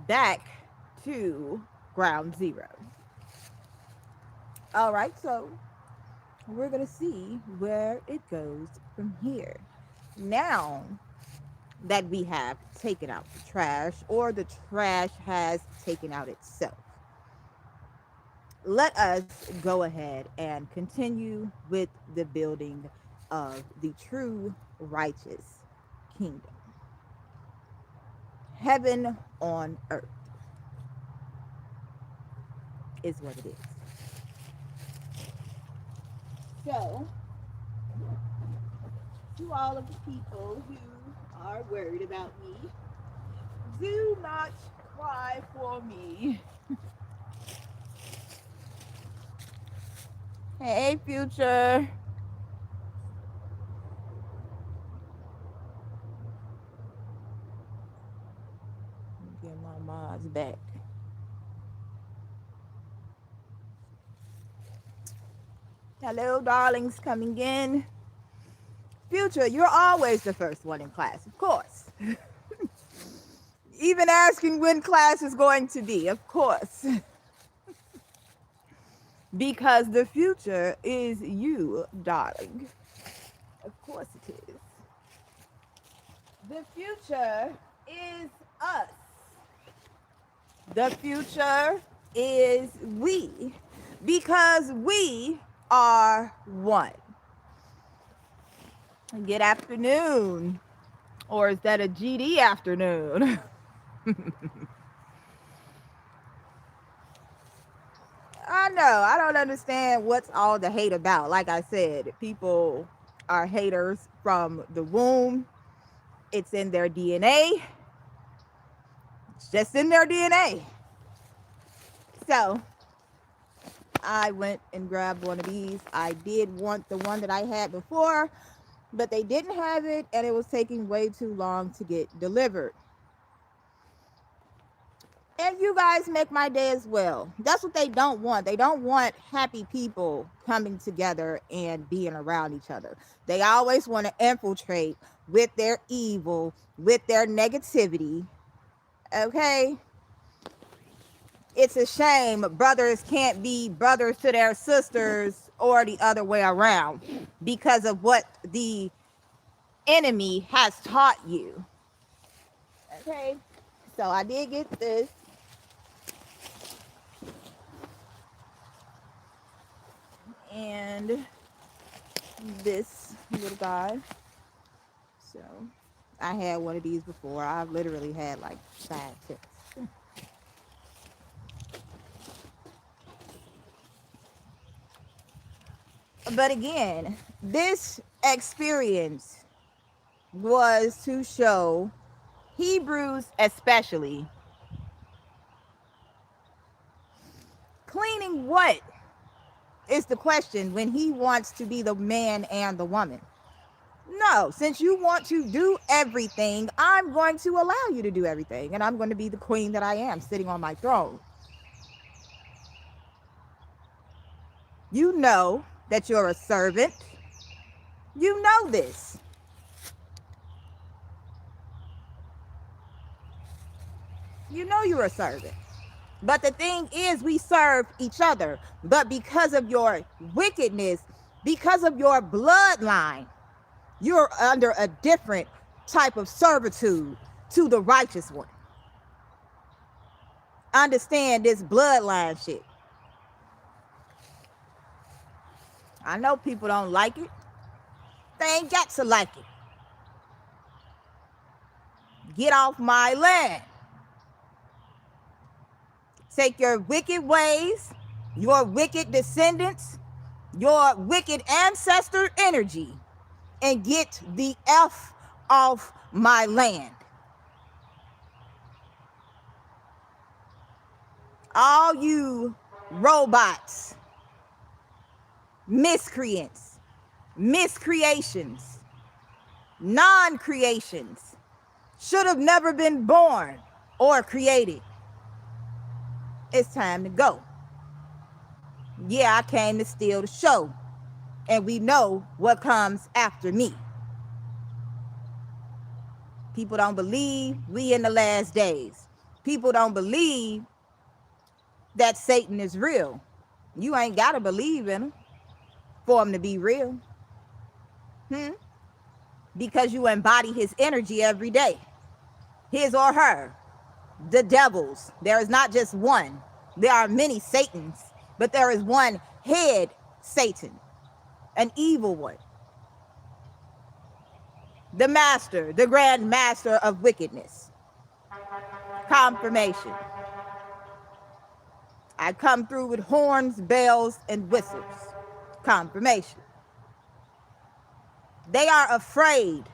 back to ground zero. All right, so we're going to see where it goes from here. Now that we have taken out the trash, or the trash has taken out itself, let us go ahead and continue with the building of the true righteous kingdom. Heaven on earth is what it is. So, to all of the people who are worried about me, do not cry for me. Hey, future. Get my mods back. Hello, darlings, coming in. Future, you're always the first one in class, of course. Even asking when class is going to be, of course. Because the future is you, darling. Of course it is. The future is us. The future is we. Because we are one. Good afternoon. Or is that a GD afternoon? I know. I don't understand what's all the hate about. Like I said, people are haters from the womb. It's in their DNA. It's just in their DNA. So I went and grabbed one of these. I did want the one that I had before, but they didn't have it, and it was taking way too long to get delivered. And you guys make my day as well. That's what they don't want. They don't want happy people coming together and being around each other. They always want to infiltrate with their evil, with their negativity. Okay? It's a shame brothers can't be brothers to their sisters or the other way around because of what the enemy has taught you. Okay? So I did get this. And this little guy. So I had one of these before. I've literally had like 5 tips. But again, this experience was to show Hebrews, especially, cleaning what is the question when he wants to be the man and the woman. No, since you want to do everything, I'm going to allow you to do everything. And I'm going to be the queen that I am, sitting on my throne. You know that you're a servant. You know this. You know you're a servant. But the thing is, we serve each other. But because of your wickedness, because of your bloodline, you're under a different type of servitude to the righteous one. Understand this bloodline shit. I know people don't like it. They ain't got to like it. Get off my land. Take your wicked ways, your wicked descendants, your wicked ancestor energy, and get the F off my land. All you robots, miscreants, miscreations, non-creations, should have never been born or created. It's time to go. Yeah, I came to steal the show, and we know what comes after me. People don't believe we in the last days. People don't believe that Satan is real. You ain't got to believe in him for him to be real. Because you embody his energy every day. His or her. The devils. There is not just one. There are many Satans, but there is one head Satan, an evil one. The master, the grand master of wickedness. Confirmation. I come through with horns, bells, and whistles. Confirmation. They are afraid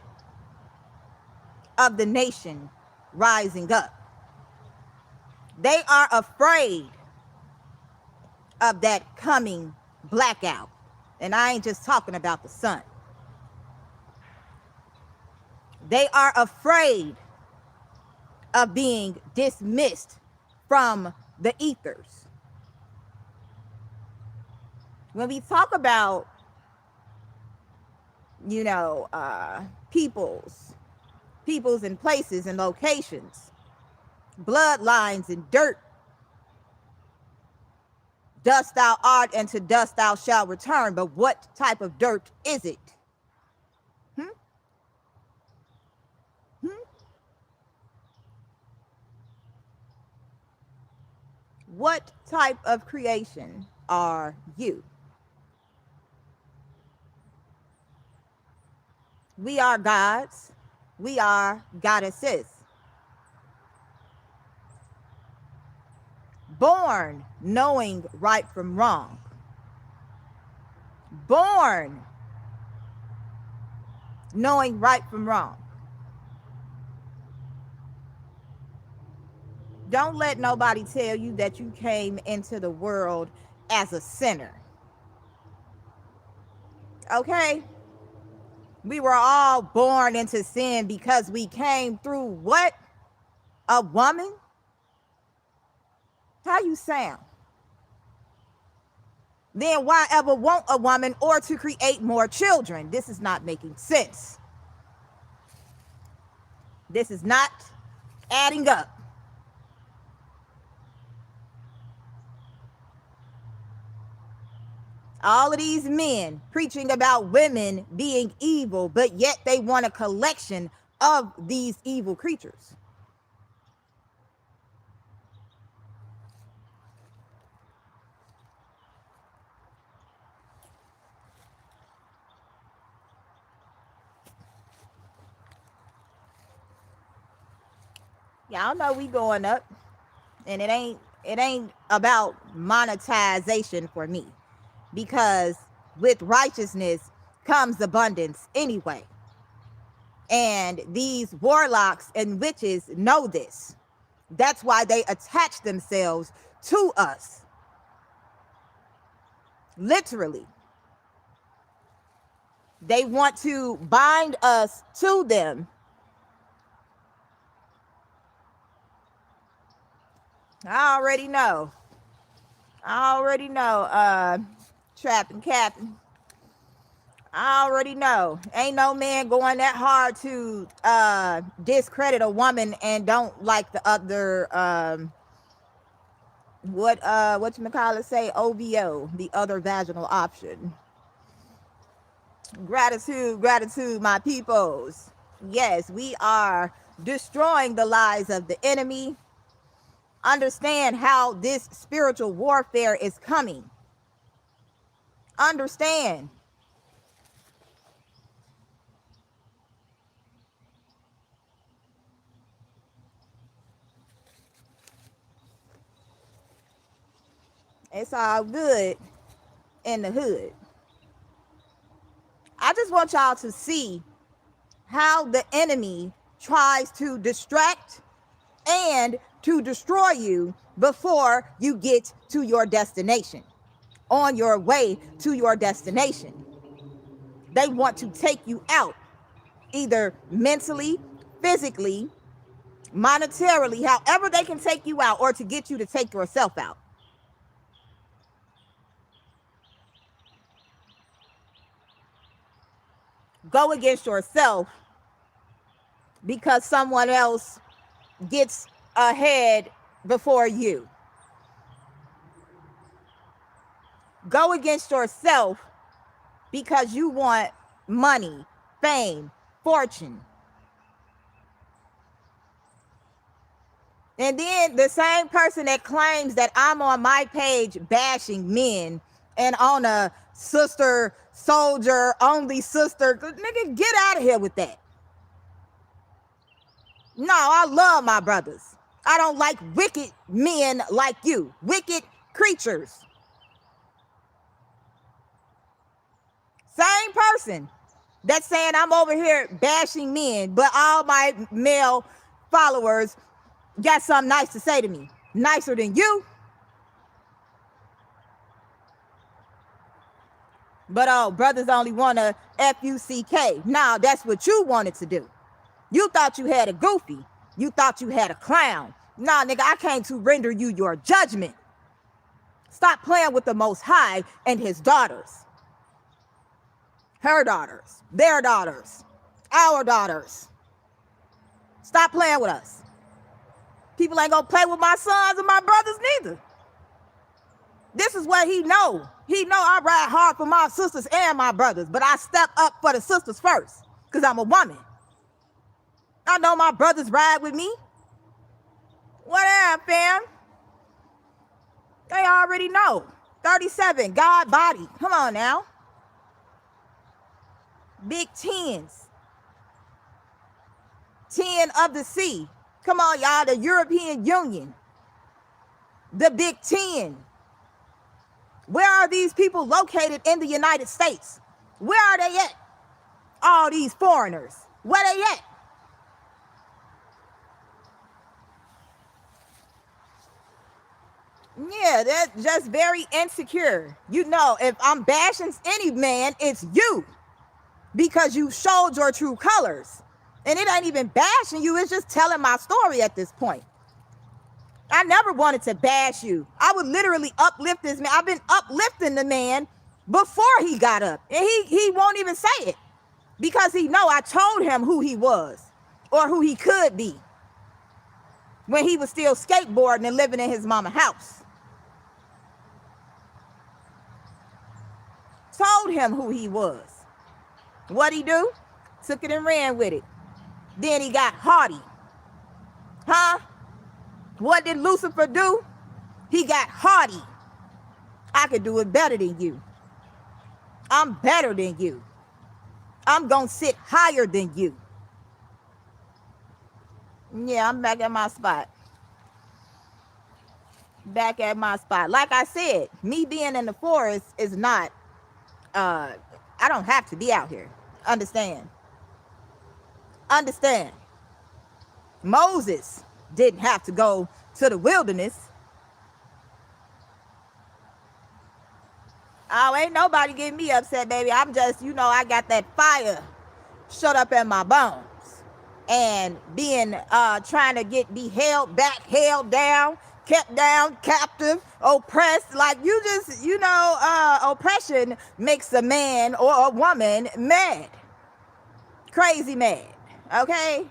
of the nation rising up. They are afraid of that coming blackout. And I ain't just talking about the sun. They are afraid of being dismissed from the ethers. When we talk about, peoples and places and locations, bloodlines and dirt, dust thou art and to dust thou shalt return. But what type of dirt is it? What type of creation are you? We are gods. We are goddesses. Born knowing right from wrong. Born knowing right from wrong. Don't let nobody tell you that you came into the world as a sinner. Okay? We were all born into sin because we came through what? A woman? How you sound? Then why ever want a woman or to create more children? This is not making sense. This is not adding up. All of these men preaching about women being evil, but yet they want a collection of these evil creatures. Y'all know we going up, and it ain't about monetization for me, because with righteousness comes abundance anyway. And these warlocks and witches know this. That's why they attach themselves to us. Literally. They want to bind us to them. I already know. Trapping Captain. I already know. Ain't no man going that hard to discredit a woman and don't like the other whatchamacallit say, OVO, the other vaginal option. Gratitude, my peoples. Yes, we are destroying the lies of the enemy. Understand how this spiritual warfare is coming. Understand. It's all good in the hood. I just want y'all to see how the enemy tries to distract and to destroy you before you get to your destination, on your way to your destination. They want to take you out, either mentally, physically, monetarily, however they can take you out, or to get you to take yourself out. Go against yourself because someone else gets ahead before you. Go against yourself because you want money, fame, fortune. And then the same person that claims that I'm on my page bashing men and on a sister soldier, only sister, nigga, get out of here with that. No, I love my brothers. I don't like wicked men like you, wicked creatures. Same person that's saying I'm over here bashing men, but all my male followers got something nice to say to me. Nicer than you. But oh, brothers only want to F-U-C-K. Now that's what you wanted to do. You thought you had a goofy. You thought you had a clown. Nah, nigga, I came to render you your judgment. Stop playing with the Most High and his daughters. Her daughters, their daughters, our daughters. Stop playing with us. People ain't gonna play with my sons and my brothers neither. This is what he know. He know I ride hard for my sisters and my brothers, but I step up for the sisters first because I'm a woman. I know my brothers ride with me. What up, fam? They already know. 37, God body. Come on now. Big tens. 10 of the sea. Come on, y'all. The European Union. The Big 10. Where are these people located in the United States? Where are they at? All these foreigners. Where they at? Yeah, they're just very insecure. You know, if I'm bashing any man, it's you. Because you showed your true colors. And it ain't even bashing you, it's just telling my story at this point. I never wanted to bash you. I would literally uplift this man. I've been uplifting the man before he got up. And he won't even say it. Because he know I told him who he was. Or who he could be. When he was still skateboarding and living in his mama's house. Told him who he was. What'd he do? Took it and ran with it. Then he got haughty. Huh? What did Lucifer do? He got haughty. I could do it better than you. I'm better than you. I'm gonna sit higher than you. Yeah, I'm back at my spot. Back at my spot. Like I said, me being in the forest is not, I don't have to be out here. Understand? Understand. Moses didn't have to go to the wilderness. Oh, ain't nobody getting me upset, baby. I'm just, you know, I got that fire shut up in my bones. And being, trying to be held back, held down, kept down, captive, oppressed. Like you just, you know, oppression makes a man or a woman mad. Crazy mad. Okay?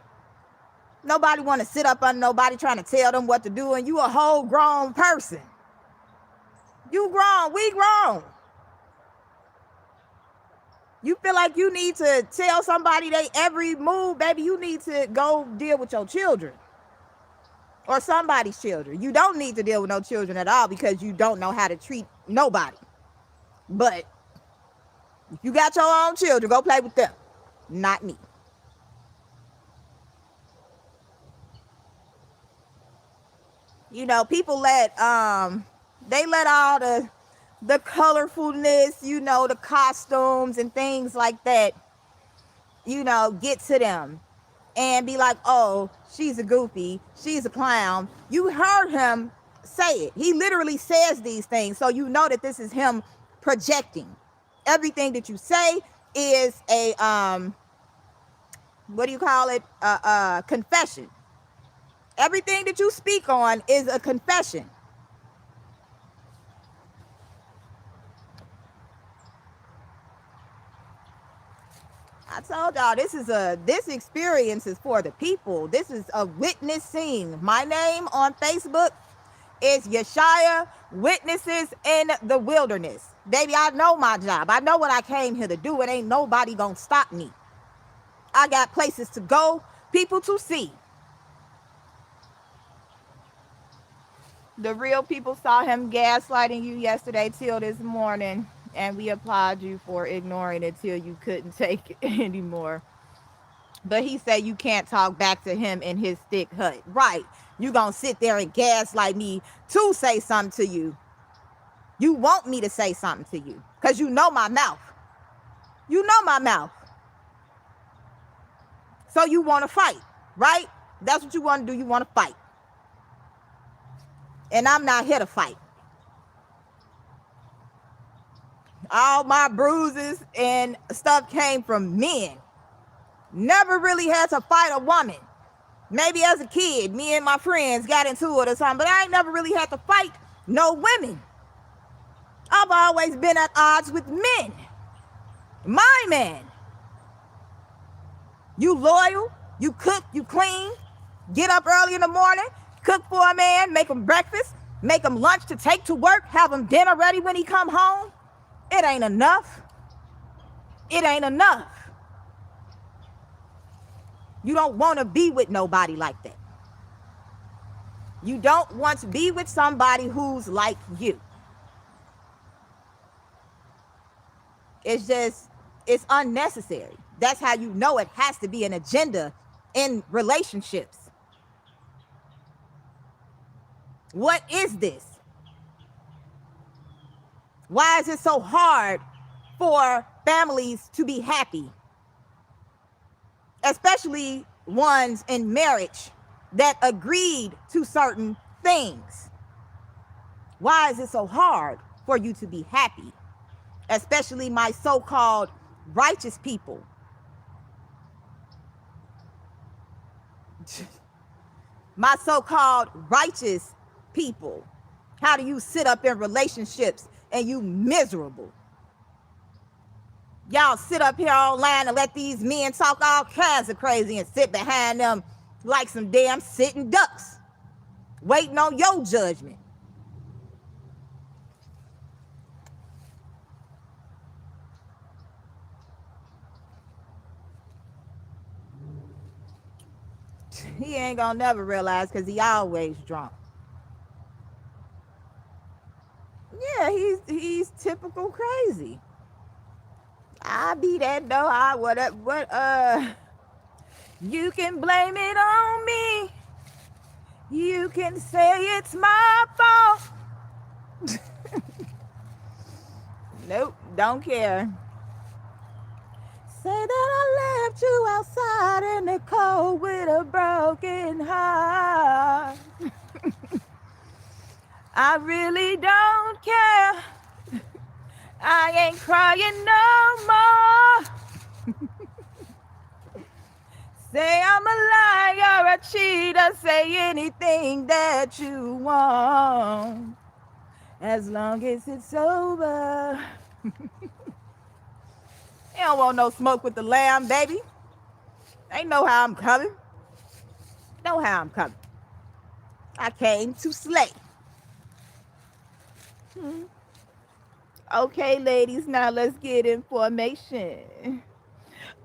Nobody want to sit up under nobody trying to tell them what to do. And you a whole grown person. You grown. We grown. You feel like you need to tell somebody they every move, baby, you need to go deal with your children. Or somebody's children. You don't need to deal with no children at all because you don't know how to treat nobody. But if you got your own children, go play with them. Not me. You know, people they let all the colorfulness, you know, the costumes and things like that, you know, get to them and be like, oh, she's a goofy, she's a clown. You heard him say it. He literally says these things. So you know that this is him projecting. Everything that you say is a, what do you call it? Confession. Everything that you speak on is a confession. I told y'all this experience is for the people. This is a witnessing. My name on Facebook is Yeshaya Witnesses in the Wilderness. Baby, I know my job. I know what I came here to do. It ain't nobody gonna stop me. I got places to go, people to see. The real people saw him gaslighting you yesterday till this morning, and we applaud you for ignoring it till you couldn't take it anymore. But he said you can't talk back to him in his thick hut. Right. You gonna sit there and gaslight me to say something to you. You want me to say something to you because you know my mouth. You know my mouth. So you want to fight, right? That's what you want to do. You want to fight. And I'm not here to fight. All my bruises and stuff came from men. Never really had to fight a woman. Maybe as a kid, me and my friends got into it or something, but I ain't never really had to fight no women. I've always been at odds with men. My man. You loyal, you cook, you clean, get up early in the morning, cook for a man, make him breakfast, make him lunch to take to work, have him dinner ready when he come home. It ain't enough. It ain't enough. You don't want to be with nobody like that. You don't want to be with somebody who's like you. It's unnecessary. That's how you know it has to be an agenda in relationships. What is this? Why is it so hard for families to be happy? Especially ones in marriage that agreed to certain things. Why is it so hard for you to be happy? Especially my so-called righteous people. My so-called righteous people. How do you sit up in relationships and you miserable? Y'all sit up here online and let these men talk all kinds of crazy and sit behind them like some damn sitting ducks, waiting on your judgment. He ain't gonna never realize because he always drunk. Yeah, he's typical crazy. I be that though. You can blame it on me. You can say it's my fault. Nope, don't care. Say that I left you outside in the cold with a broken heart. I really don't care. I ain't crying no more. Say I'm a liar, a cheater, say anything that you want, as long as it's over. You don't want no smoke with the lamb, baby. They know how I'm coming. Know how I'm coming. I came to slay. Okay, ladies, now let's get information.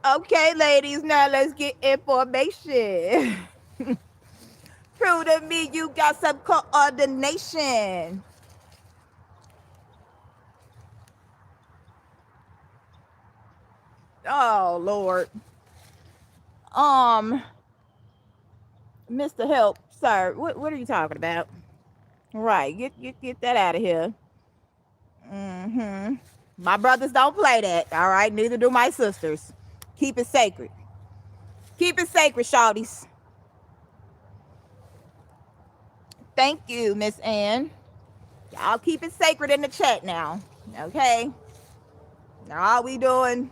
Okay, ladies, now let's get information. Prove to me you got some coordination. Oh, Lord. Mr. Help, sir, what are you talking about? Right, get that out of here. My brothers don't play that, all right? Neither do my sisters. Keep it sacred. Keep it sacred, shawties. Thank you, Miss Ann. Y'all keep it sacred in the chat now, okay? Now all we doing,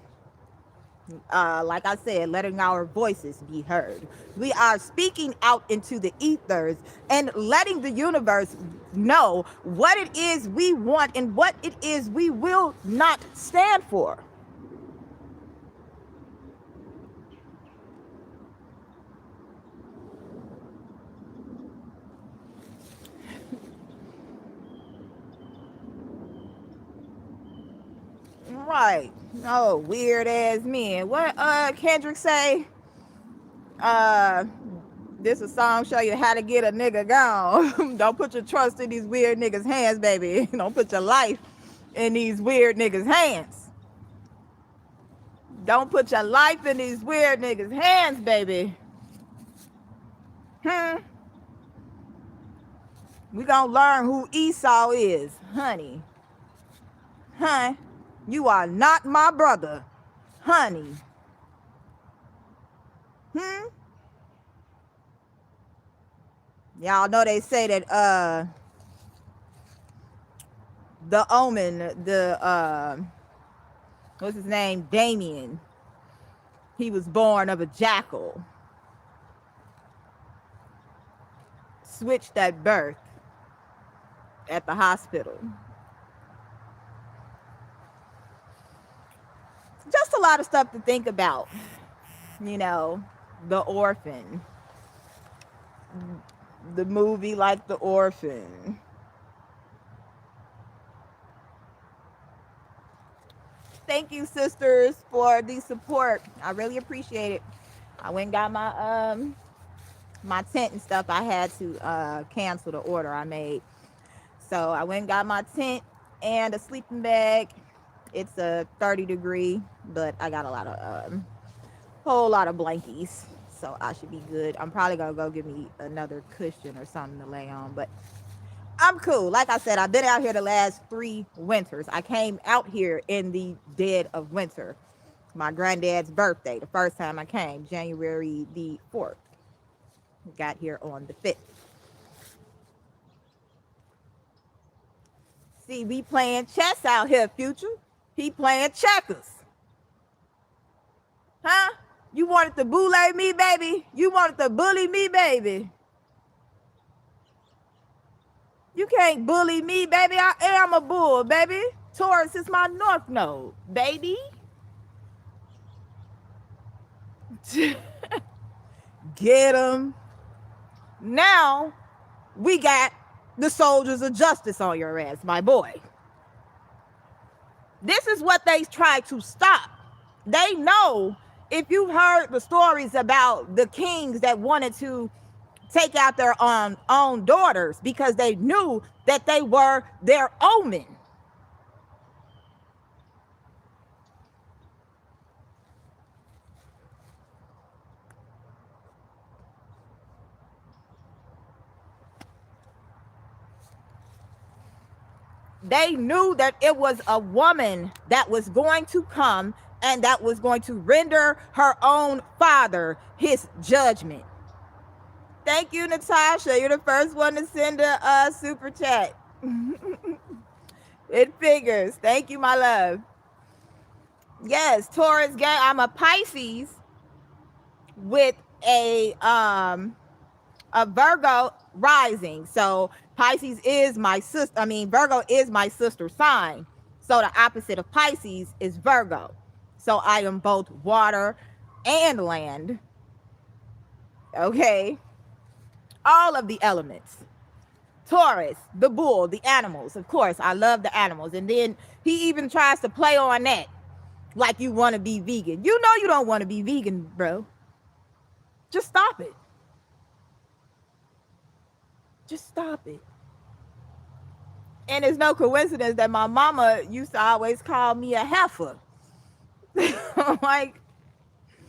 like I said, letting our voices be heard. We are speaking out into the ethers and letting the universe know what it is we want and what it is we will not stand for. Right. Oh, weird ass men. What Kendrick say? Uh this a song show you how to get a nigga gone. Don't put your trust in these weird niggas' hands, baby. Don't put your life in these weird niggas' hands. Don't put your life in these weird niggas' hands, baby. We gonna learn who Esau is, honey. Huh? You are not my brother, honey. Y'all know they say that the Omen, the what's his name, Damien, he was born of a jackal. Switched at birth at the hospital. Just a lot of stuff to think about. You know, The Orphan, the movie like The Orphan. Thank you, sisters, for the support. I really appreciate it. I went and got my my tent and stuff. I had to cancel the order I made, so I went and got my tent and a sleeping bag. It's a 30-degree, but I got a lot of whole lot of blankies, so I should be good. I'm probably gonna go get me another cushion or something to lay on, but I'm cool. Like I said, I've been out here the last 3 winters. I came out here in the dead of winter. My granddad's birthday, the first time I came, January the 4th. Got here on the 5th. See, we playing chess out here, Future. He playing checkers. Huh? You wanted to bully me, baby? You wanted to bully me, baby? You can't bully me, baby. I am a bull, baby. Taurus is my north node, baby. Get him. Now we got the soldiers of justice on your ass, my boy. This is what they try to stop. They know, if you've heard the stories about the kings that wanted to take out their own daughters because they knew that they were their omen. They knew that it was a woman that was going to come and that was going to render her own father his judgment. Thank you, Natasha. You're the first one to send a super chat. It figures. Thank you, my love. Yes, Taurus gang. I'm a Pisces with a Virgo rising. So Pisces is my sister. I mean, Virgo is my sister sign. So the opposite of Pisces is Virgo. So I am both water and land. Okay. All of the elements. Taurus, the bull, the animals. Of course, I love the animals. And then he even tries to play on that. Like you want to be vegan. You know you don't want to be vegan, bro. Just stop it. Just stop it. And it's no coincidence that my mama used to always call me a heifer. Like,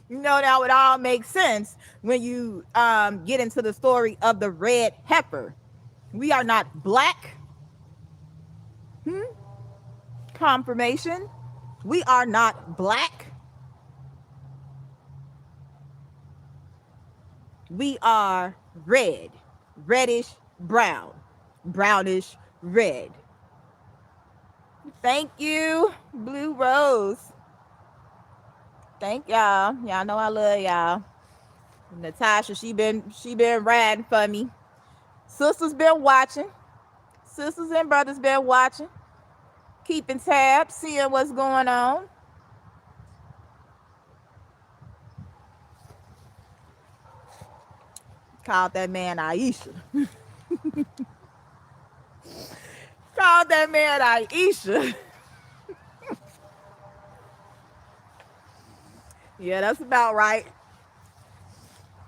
you know, that would all make sense when you get into the story of the red heifer. We are not black. Confirmation. We are not black. We are red, reddish brown, brownish red. Thank you, Blue Rose. Thank y'all. Y'all know I love y'all. Natasha, she been riding for me. Sisters been watching. Sisters and brothers been watching. Keeping tabs, seeing what's going on. Called that man Aisha. Called that man Aisha. Yeah, that's about right.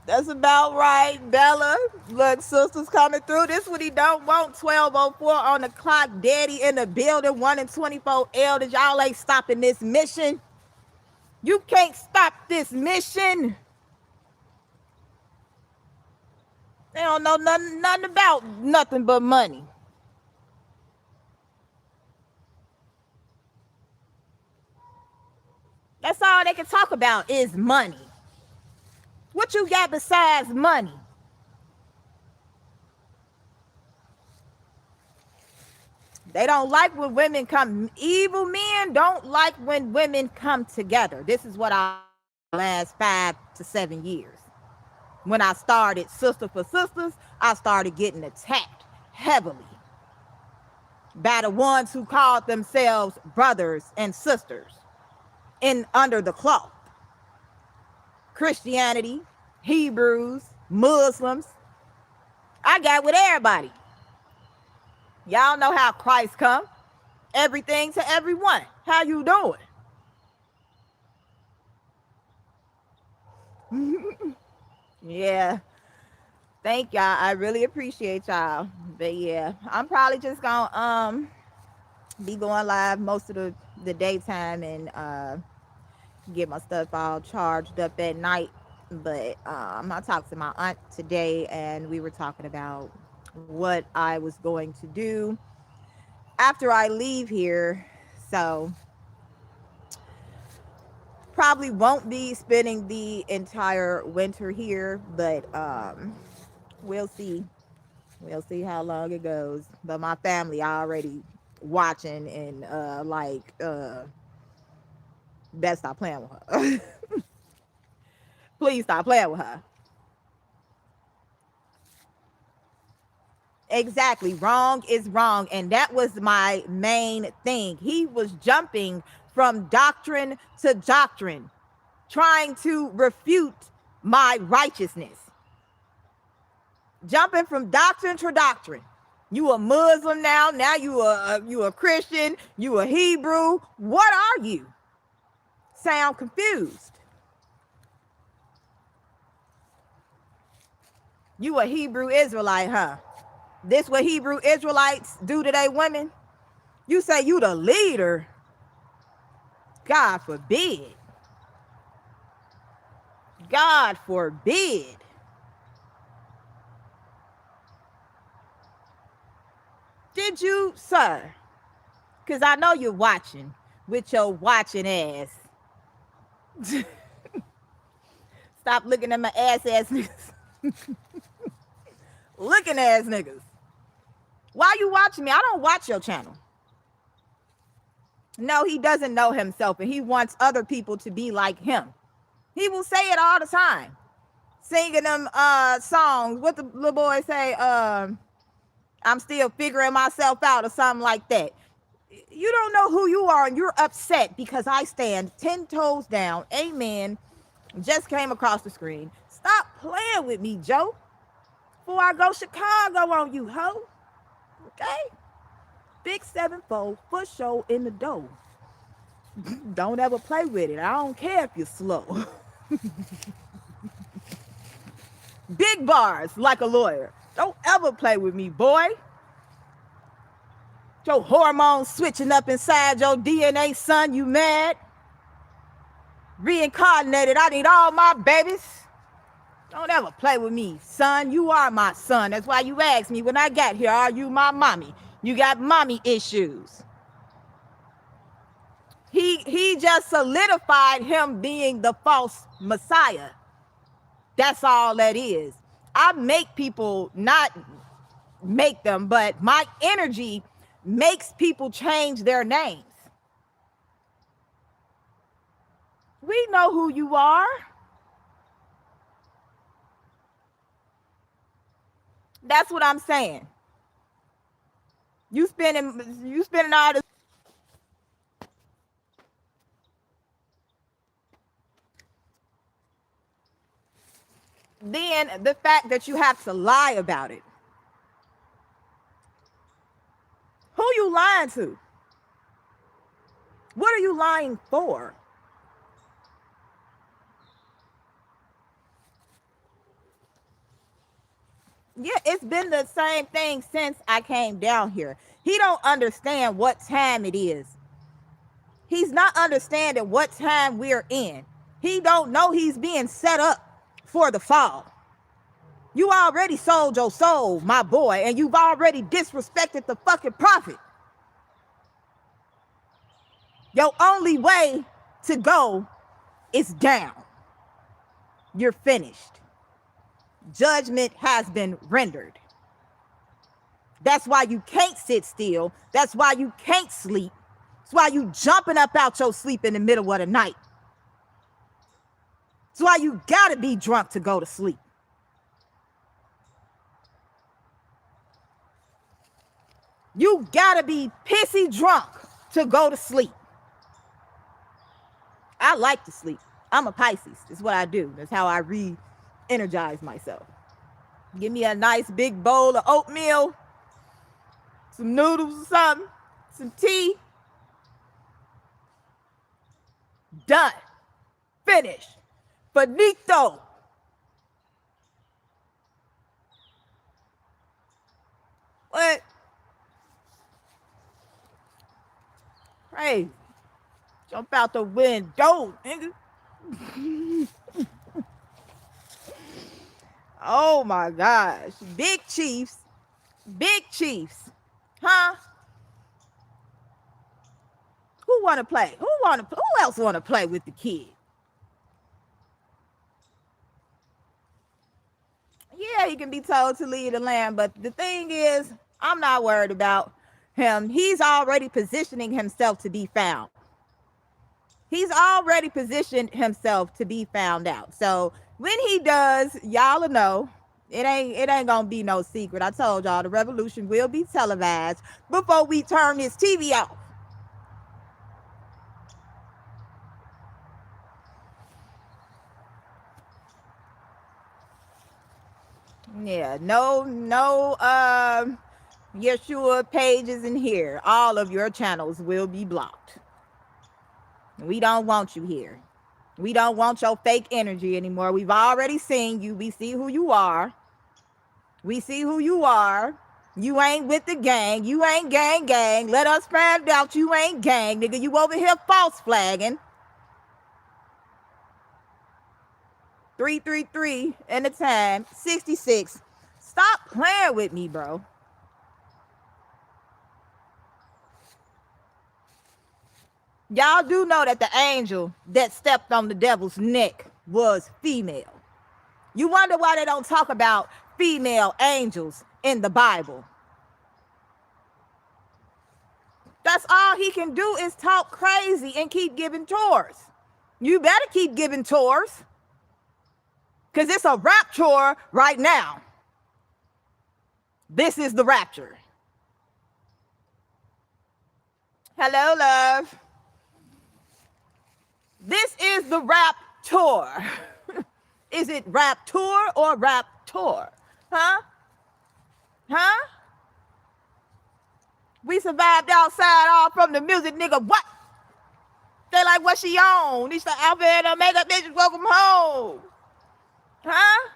That's about right, Bella. Look, sisters coming through. This what he don't want. 12:04 on the clock. Daddy in the building. 1 and 24 elders. Y'all ain't stopping this mission. You can't stop this mission. They don't know nothing about nothing but money. That's all they can talk about is money. What you got besides money? They don't like when women come. Evil men don't like when women come together. This is what I last 5 to 7 years. When I started Sister for Sisters, I started getting attacked heavily by the ones who called themselves brothers and sisters in under the cloth. Christianity, Hebrews, Muslims. I got with everybody. Y'all know how Christ come. Everything to everyone. How you doing? Yeah. Thank y'all. I really appreciate y'all. But yeah, I'm probably just gonna be going live most of the daytime and get my stuff all charged up at night. But I talked to my aunt today and we were talking about what I was going to do after I leave here. So probably won't be spending the entire winter here, but we'll see. We'll see how long it goes. But my family already watching and best stop playing with her. Please stop playing with her. Exactly. Wrong is wrong. And that was my main thing. He was jumping from doctrine to doctrine, trying to refute my righteousness. Jumping from doctrine to doctrine. You a Muslim now. Now you a Christian. You a Hebrew. What are you? Sound confused. You a Hebrew Israelite, huh? This what Hebrew Israelites do to their women? You say you the leader. God forbid. God forbid. Did you, sir? Because I know you're watching with your watching ass. Stop looking at my ass niggas. Looking ass niggas. Why you watching me? I don't watch your channel. No, he doesn't know himself and he wants other people to be like him. He will say it all the time. Singing them songs. What the little boy say? I'm still figuring myself out or something like that. You don't know who you are and you're upset because I stand 10 toes down. Amen. Just came across the screen. Stop playing with me, Joe. Before I go Chicago on you, ho. Okay? Big 7-4 for show in the dough. Don't ever play with it. I don't care if you're slow. Big bars like a lawyer. Don't ever play with me, boy. Your hormones switching up inside your DNA, son. You mad? Reincarnated. I need all my babies. Don't ever play with me, son. You are my son. That's why you asked me when I got here, are you my mommy? You got mommy issues. He just solidified him being the false Messiah. That's all that is. I make people, not make them, but my energy makes people change their names. We know who you are. That's what I'm saying. You spending all this. Then the fact that you have to lie about it. Who you lying to? What are you lying for? Yeah, it's been the same thing since I came down here. He don't understand what time it is. He's not understanding what time we're in. He don't know he's being set up for the fall. You already sold your soul, my boy, and you've already disrespected the fucking prophet. Your only way to go is down. You're finished. Judgment has been rendered. That's why you can't sit still. That's why you can't sleep. That's why you jumping up out your sleep in the middle of the night. That's why you gotta be drunk to go to sleep. You gotta be pissy drunk to go to sleep. I like to sleep. I'm a Pisces. That's what I do. That's how I re-energize myself. Give me a nice big bowl of oatmeal, some noodles or something, some tea. Done. Finished. Finito. What? Crazy. Jump out the window, nigga. Oh my gosh. Big Chiefs. Big Chiefs. Huh? Who want to play? Who else want to play with the kid? Yeah, he can be told to leave the land, but the thing is, I'm not worried about him. He's already positioning himself to be found. He's already positioned himself to be found out. So when he does, y'all will know. It ain't gonna be no secret. I told y'all the revolution will be televised before we turn this TV off. Yeah, no, Yeshua pages in here. All of your channels will be blocked. We don't want you here. We don't want your fake energy anymore. We've already seen you. We see who you are. We see who you are. You ain't with the gang. You ain't gang. Let us find out you ain't gang, nigga. You over here false flagging. 333 and the time 66. Stop playing with me, bro. Y'all do know that the angel that stepped on the devil's neck was female. You wonder why they don't talk about female angels in the Bible. That's all he can do is talk crazy and keep giving tours. You better keep giving tours, because it's a rapture right now. This is the rapture. Hello, love. This is the rapture. Is it rapture or raptor? Huh? Huh? We survived outside all from the music, nigga. What? They like, what she on? These the Alpha and Omega bitches, welcome home. Huh?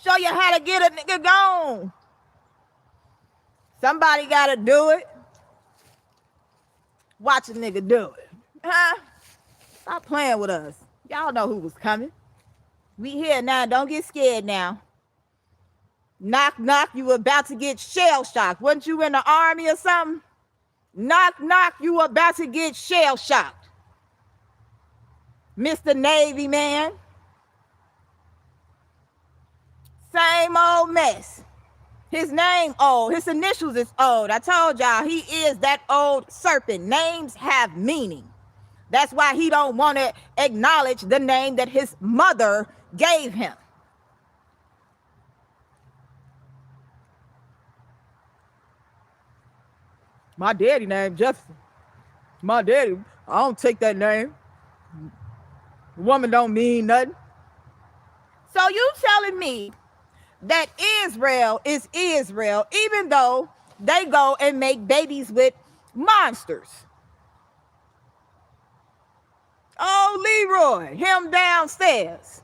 Show you how to get a nigga gone. Somebody gotta do it. Watch a nigga do it. Huh? Stop playing with us. Y'all know who was coming. We here now. Don't get scared now. Knock, knock. You were about to get shell shocked. Wasn't you in the army or something? Knock, knock. You were about to get shell shocked. Mr. Navy man. Same old mess. His name old. His initials is old. I told y'all he is that old serpent. Names have meaning. That's why he don't want to acknowledge the name that his mother gave him. My daddy named Jefferson. My daddy, I don't take that name. Woman don't mean nothing. So you telling me that Israel is Israel, even though they go and make babies with monsters? Oh, Leroy, him downstairs.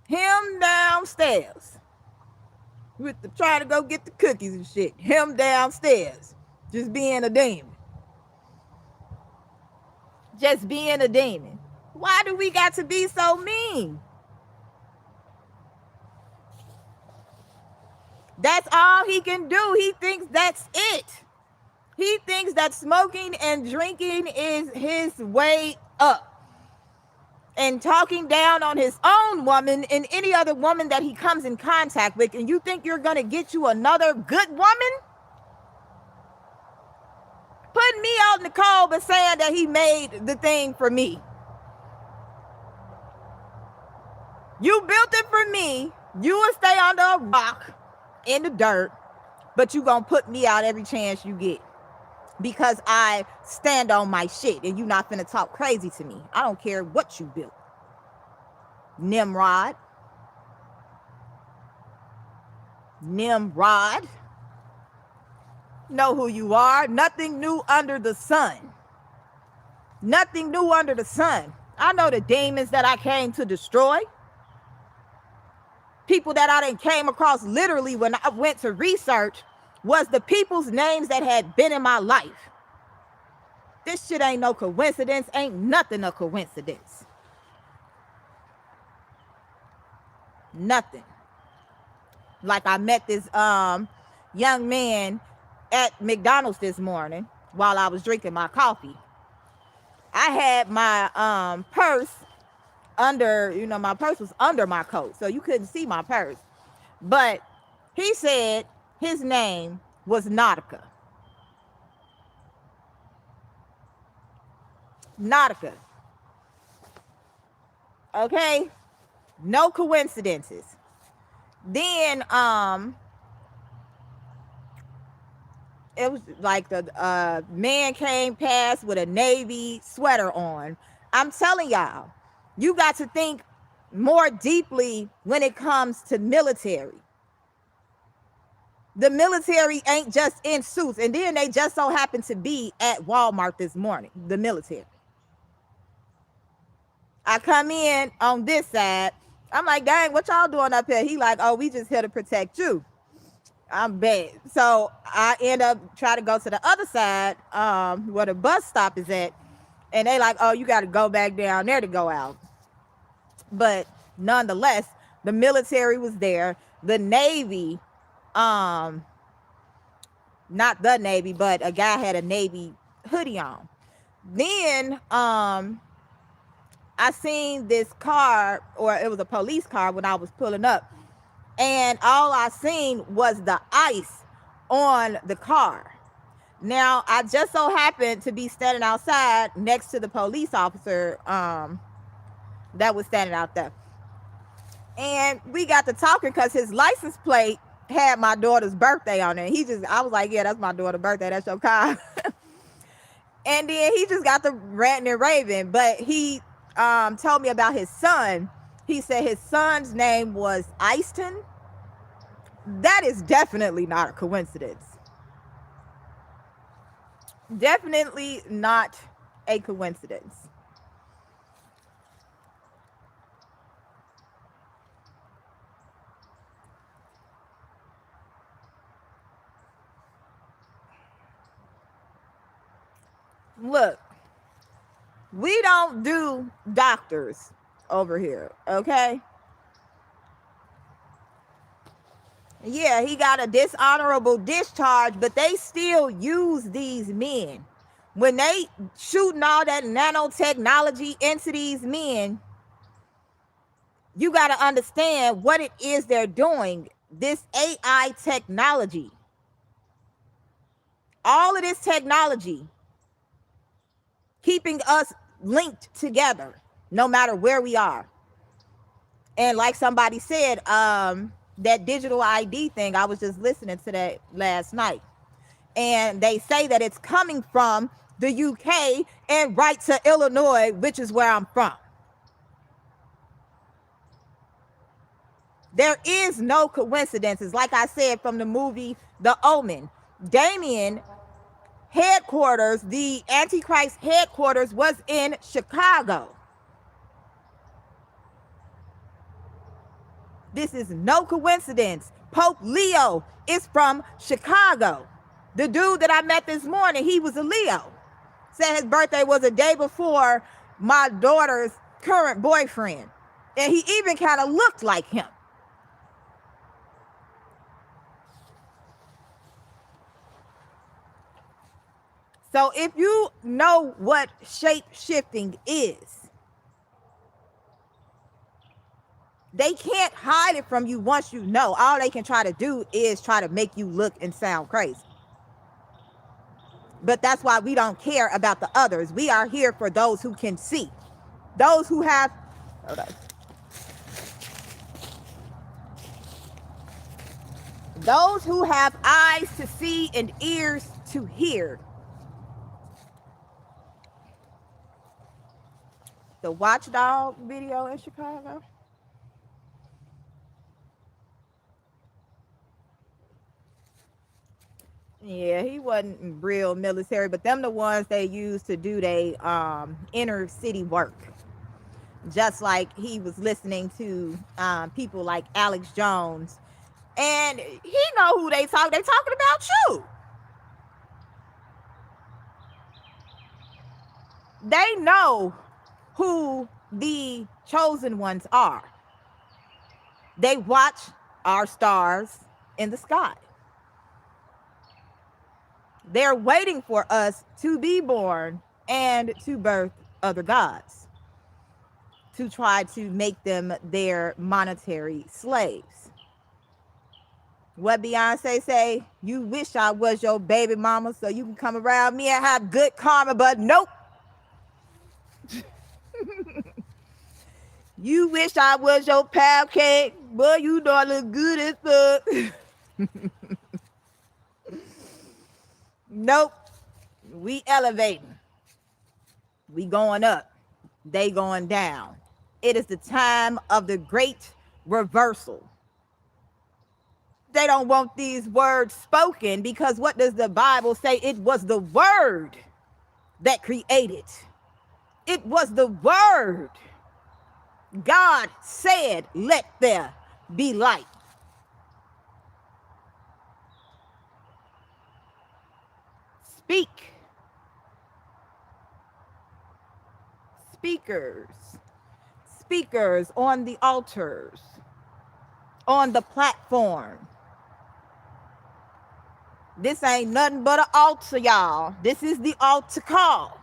Him downstairs with the trying to go get the cookies and shit. Him downstairs just being a demon. Just being a demon. Why do we got to be so mean? That's all he can do. He thinks that's it. He thinks that smoking and drinking is his way up. And talking down on his own woman and any other woman that he comes in contact with. And you think you're going to get you another good woman? Putting me out in the cold but saying that he made the thing for me. You built it for me. You will stay under a rock in the dirt, but you gonna put me out every chance you get because I stand on my shit and you not finna talk crazy to me. I don't care what you built. Nimrod. Know who you are. Nothing new under the sun. Nothing new under the sun. I know the demons that I came to destroy. People that I done came across literally when I went to research was the people's names that had been in my life. This shit ain't no coincidence. Ain't nothing a coincidence. Nothing. Like I met this young man at McDonald's this morning while I was drinking my coffee. I had my purse under, my purse was under my coat, so you couldn't see my purse. But he said his name was Nautica. Nautica. Okay? No coincidences. Then it was like the man came past with a Navy sweater on. I'm telling y'all, you got to think more deeply when it comes to military. The military ain't just in suits, and then they just so happen to be at Walmart this morning, the military. I come in on this side. I'm like, dang, what y'all doing up here? He like, oh, we just here to protect you. I'm bad. So I end up trying to go to the other side, where the bus stop is at. And they like, oh, you got to go back down there to go out. But nonetheless, the military was there. The Navy, not the Navy, but a guy had a Navy hoodie on. Then I seen this car, or it was a police car when I was pulling up. And all I seen was the ice on the car. Now, I just so happened to be standing outside next to the police officer that was standing out there. And we got to talking because his license plate had my daughter's birthday on it. I was like, yeah, that's my daughter's birthday. That's your car. And then he just got the ranting and raving. But he told me about his son. He said his son's name was Easton. That is definitely not a coincidence. Definitely not a coincidence. Look, we don't do doctors over here, okay? Yeah, he got a dishonorable discharge, but they still use these men. When they shooting all that nanotechnology into these men, you got to understand what it is they're doing. This AI technology, all of this technology, keeping us linked together, no matter where we are. And like somebody said, that digital ID thing, I was just listening to that last night. And they say that it's coming from the UK and right to Illinois, which is where I'm from. There is no coincidences. Like I said from the movie The Omen, Damien headquarters, the Antichrist headquarters was in Chicago. This is no coincidence. Pope Leo is from Chicago. The dude that I met this morning, he was a Leo. Said his birthday was a day before my daughter's current boyfriend. And he even kind of looked like him. So if you know what shape shifting is, they can't hide it from you once you know. All they can try to do is try to make you look and sound crazy. But that's why we don't care about the others. We are here for those who can see. Those who have, hold on. Those who have eyes to see and ears to hear. The Watchdog video in Chicago. Yeah, he wasn't real military, but them the ones they used to do they inner city work. Just like he was listening to people like Alex Jones, and he know who they talking about you. They know who the chosen ones are. They watch our stars in the sky. They're waiting for us to be born and to birth other gods, to try to make them their monetary slaves. What Beyonce say? You wish I was your baby mama so you can come around me and have good karma, but nope. You wish I was your pound cake, but you don't look good as fuck. Nope. We elevating. We going up. They going down. It is the time of the great reversal. They don't want these words spoken because what does the Bible say? It was the word that created. It was the word. God said, let there be light. Speak. Speakers on the altars, on the platform. This ain't nothing but an altar, y'all. This is the altar call.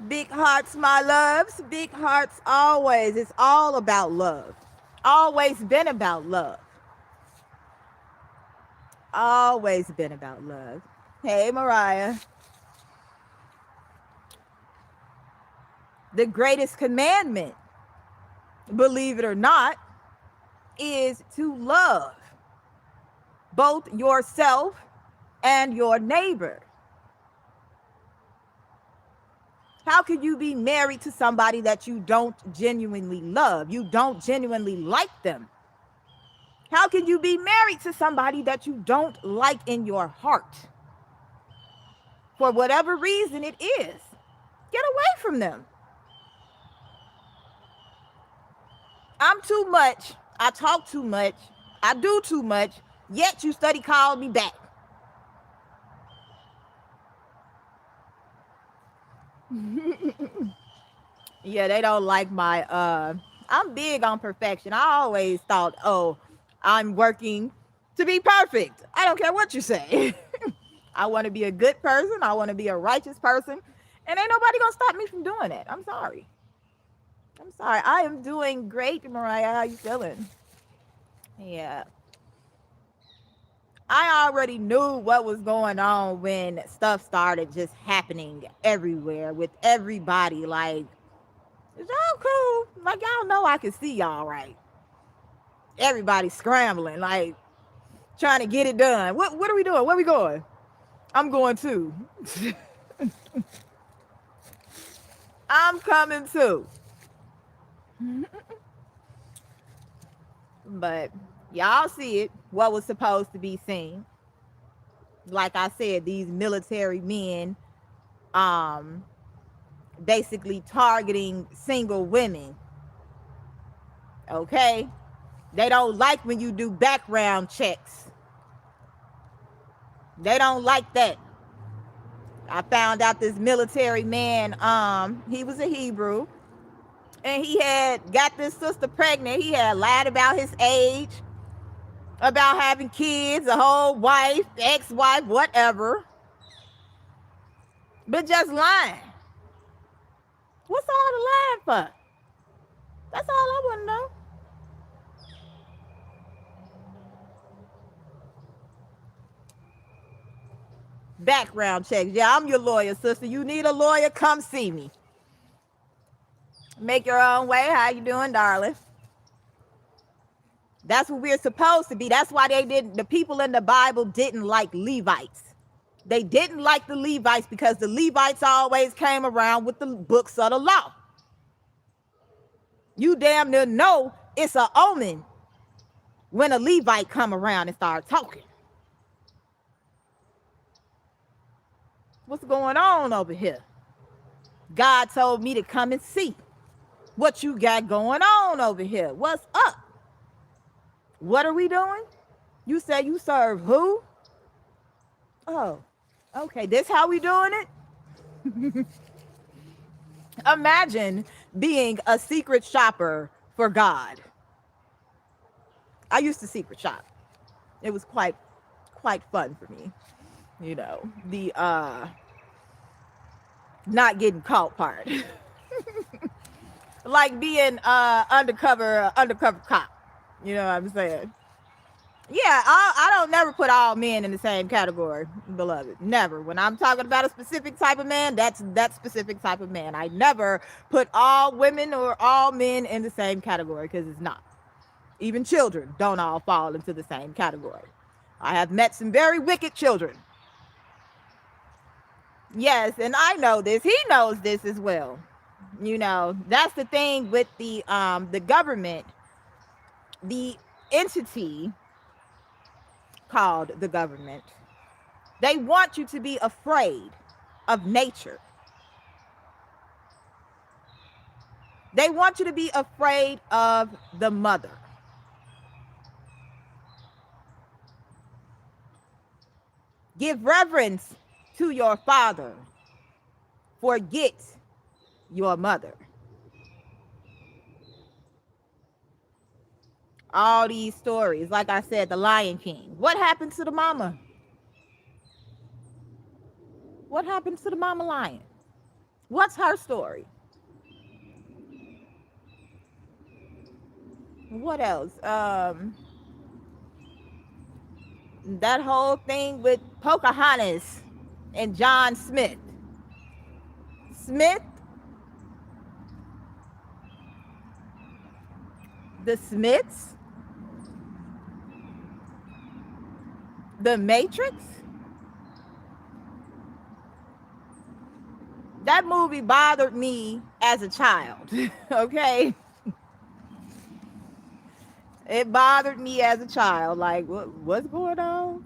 Big hearts, my loves. Big hearts always. It's all about love. Always been about love. Always been about love. Hey, Mariah. The greatest commandment, believe it or not, is to love both yourself and your neighbor. How can you be married to somebody that you don't genuinely love? You don't genuinely like them. How can you be married to somebody that you don't like in your heart? For whatever reason it is, get away from them. I'm too much. I talk too much. I do too much. Yet you study calling me back. Yeah, they don't like my I'm big on perfection. I always thought, oh, I'm working to be perfect. I don't care what you say. I want to be a good person. I want to be a righteous person. And ain't nobody gonna stop me from doing that. I'm sorry. I am doing great, Mariah. How you feeling? Yeah. I already knew what was going on when stuff started just happening everywhere with everybody. Like, is y'all cool? Like, y'all know I can see y'all, right? Everybody scrambling, like, trying to get it done. What are we doing? Where we going? I'm going too. I'm coming too. But y'all see it, what was supposed to be seen. Like I said, these military men basically targeting single women. Okay? They don't like when you do background checks. They don't like that. I found out this military man, he was a Hebrew, and he had got this sister pregnant. He had lied about his age, about having kids, a whole wife, ex-wife, whatever. But just lying. What's all the lying for? That's all I want to know. Background checks. Yeah, I'm your lawyer, sister. You need a lawyer? Come see me. Make your own way. How you doing, darling? That's what we're supposed to be. That's why the people in the Bible didn't like Levites. They didn't like the Levites because the Levites always came around with the books of the law. You damn near know it's an omen when a Levite come around and start talking. What's going on over here? God told me to come and see what you got going on over here. What's up? What are we doing? You say you serve who? Oh, okay. This how we doing it? Imagine being a secret shopper for God. I used to secret shop. It was quite fun for me. You know, the not getting caught part. Like being undercover cop. You know what I'm saying? Yeah, I don't never put all men in the same category, beloved. Never. When I'm talking about a specific type of man, that's that specific type of man. I never put all women or all men in the same category because it's not. Even children don't all fall into the same category. I have met some very wicked children. Yes, and I know this. He knows this as well. You know, that's the thing with the government, the entity called the government. They want you to be afraid of nature. They want you to be afraid of the mother. Give reverence to your father. Forget your mother. All these stories, like I said, the Lion King. What happened to the mama? What happened to the mama lion? What's her story? What else? That whole thing with Pocahontas and John Smith. The Smiths, The Matrix. That movie bothered me as a child. Okay, it bothered me as a child. Like, what's going on?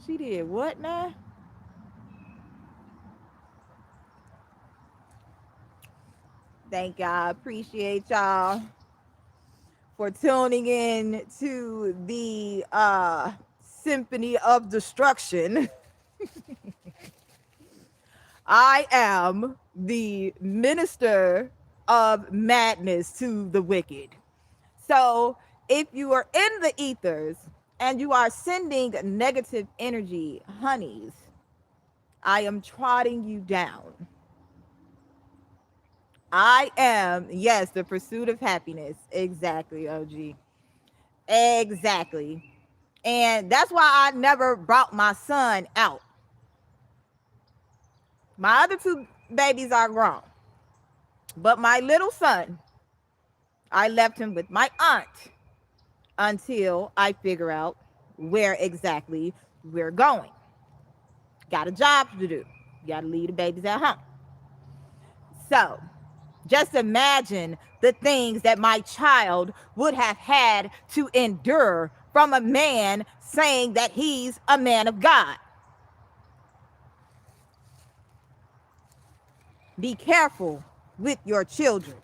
She did what now? Thank y'all. Appreciate y'all for tuning in to the Symphony of Destruction. I am the minister of madness to the wicked. So if you are in the ethers and you are sending negative energy, honeys, I am trotting you down. I am, yes, the pursuit of happiness. Exactly, OG. Exactly. And that's why I never brought my son out. My other two babies are grown. But my little son, I left him with my aunt until I figure out where exactly we're going. Got a job to do. Got to leave the babies at home. So just imagine the things that my child would have had to endure from a man saying that he's a man of God. Be careful with your children.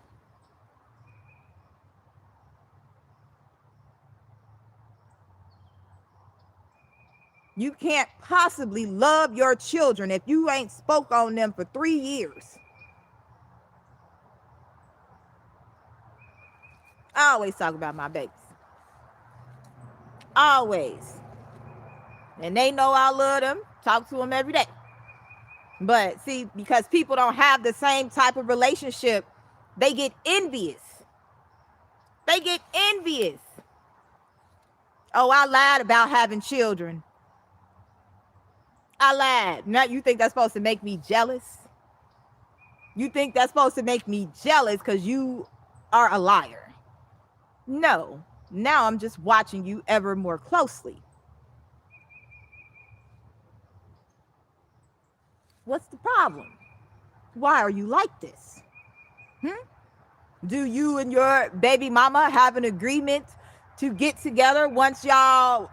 You can't possibly love your children if you ain't spoke on them for 3 years. I always talk about my babies. Always. And they know I love them. Talk to them every day. But see, because people don't have the same type of relationship, they get envious. They get envious. Oh, I lied about having children. I lied. Now you think that's supposed to make me jealous? You think that's supposed to make me jealous because you are a liar? No. Now I'm just watching you ever more closely. What's the problem? Why are you like this? Do you and your baby mama have an agreement to get together once y'all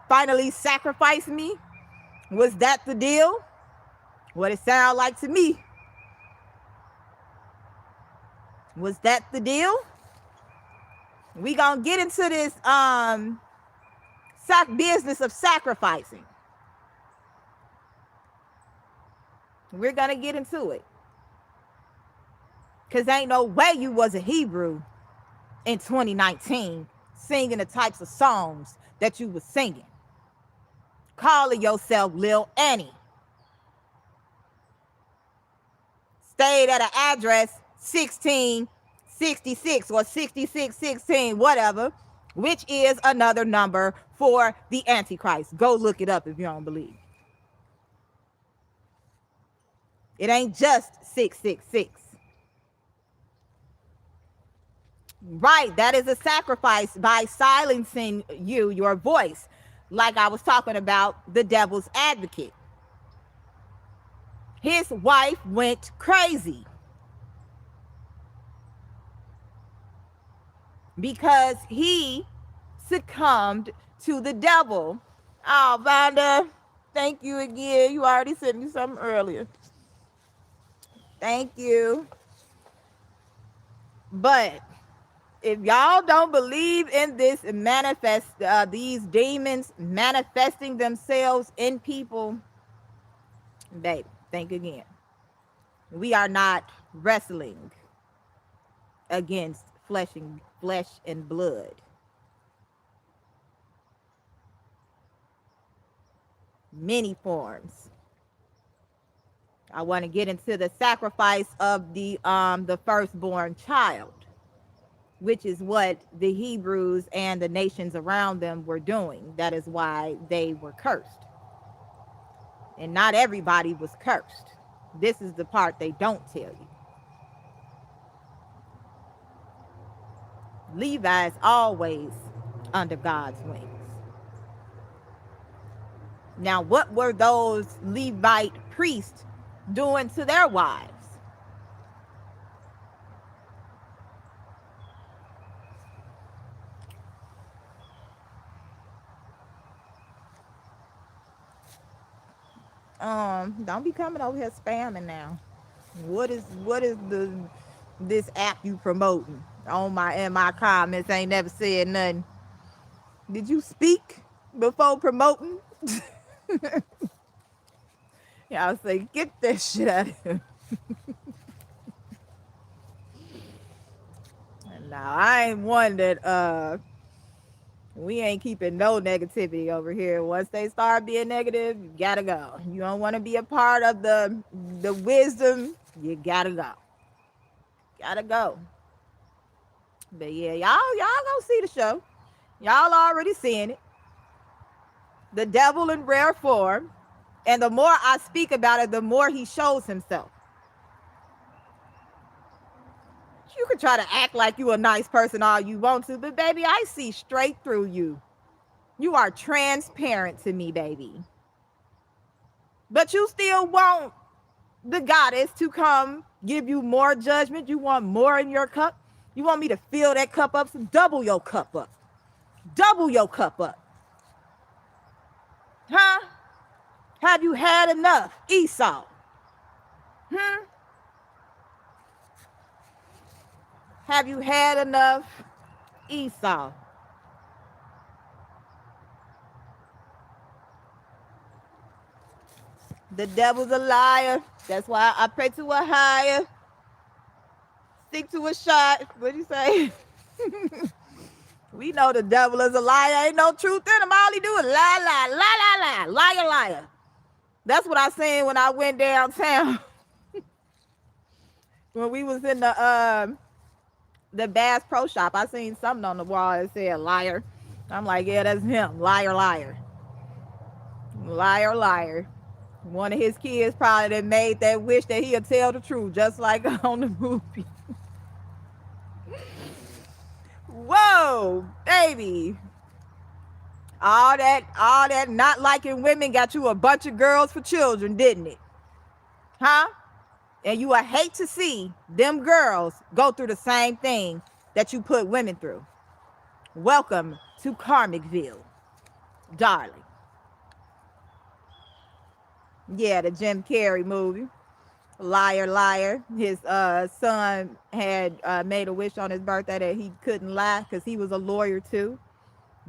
finally sacrifice me? Was that the deal? What it sounded like to me. Was that the deal? We gonna get into this business of sacrificing. We're gonna get into it. Because ain't no way you was a Hebrew in 2019 singing the types of songs that you was singing. Calling yourself Lil Annie. Stayed at an address 1666 or 6616, whatever, which is another number for the Antichrist. Go look it up if you don't believe. It ain't just 666. Right, that is a sacrifice by silencing your voice. Like I was talking about the devil's advocate. His wife went crazy because he succumbed to the devil. Oh, Vonda, thank you again. You already sent me something earlier. Thank you. But if y'all don't believe in this these demons manifesting themselves in people, babe, think again. We are not wrestling against flesh and blood. Many forms. I want to get into the sacrifice of the firstborn child, which is what the Hebrews and the nations around them were doing. That is why they were cursed. And not everybody was cursed. This is the part they don't tell you. Levi is always under God's wings. Now, what were those Levite priests doing to their wives? Don't be coming over here spamming now. What is this app you promoting? In my comments ain't never said nothing. Did you speak before promoting? Yeah, I was say, get that shit out of here. Now, I ain't one that we ain't keeping no negativity over here. Once they start being negative, you gotta go. You don't want to be a part of the wisdom, you gotta go. Gotta go. But yeah, y'all gonna see the show. Y'all already seeing it. The devil in rare form. And the more I speak about it, the more he shows himself. You can try to act like you a nice person all you want to, but baby, I see straight through you. You are transparent to me, baby. But you still want the goddess to come give you more judgment. You want more in your cup. You want me to fill that cup up, so double your cup up. Double your cup up. Huh? Have you had enough, Esau? Have you had enough, Esau? The devil's a liar. That's why I pray to a higher. Stick to a shot. What'd you say? We know the devil is a liar. Ain't no truth in him. All he do is lie, lie, lie, lie, lie, liar, liar. That's what I seen when I went downtown. When we was in the Bass Pro Shop, I seen something on the wall that said liar. I'm like, yeah, that's him. Liar, liar. Liar, liar. One of his kids probably that made that wish that he'll tell the truth, just like on the movie. Whoa, baby. All that not liking women got you a bunch of girls for children, didn't it? Huh? And you would hate to see them girls go through the same thing that you put women through. Welcome to Karmicville, darling. Yeah, the Jim Carrey movie. Liar, liar. His son had made a wish on his birthday that he couldn't lie because he was a lawyer too,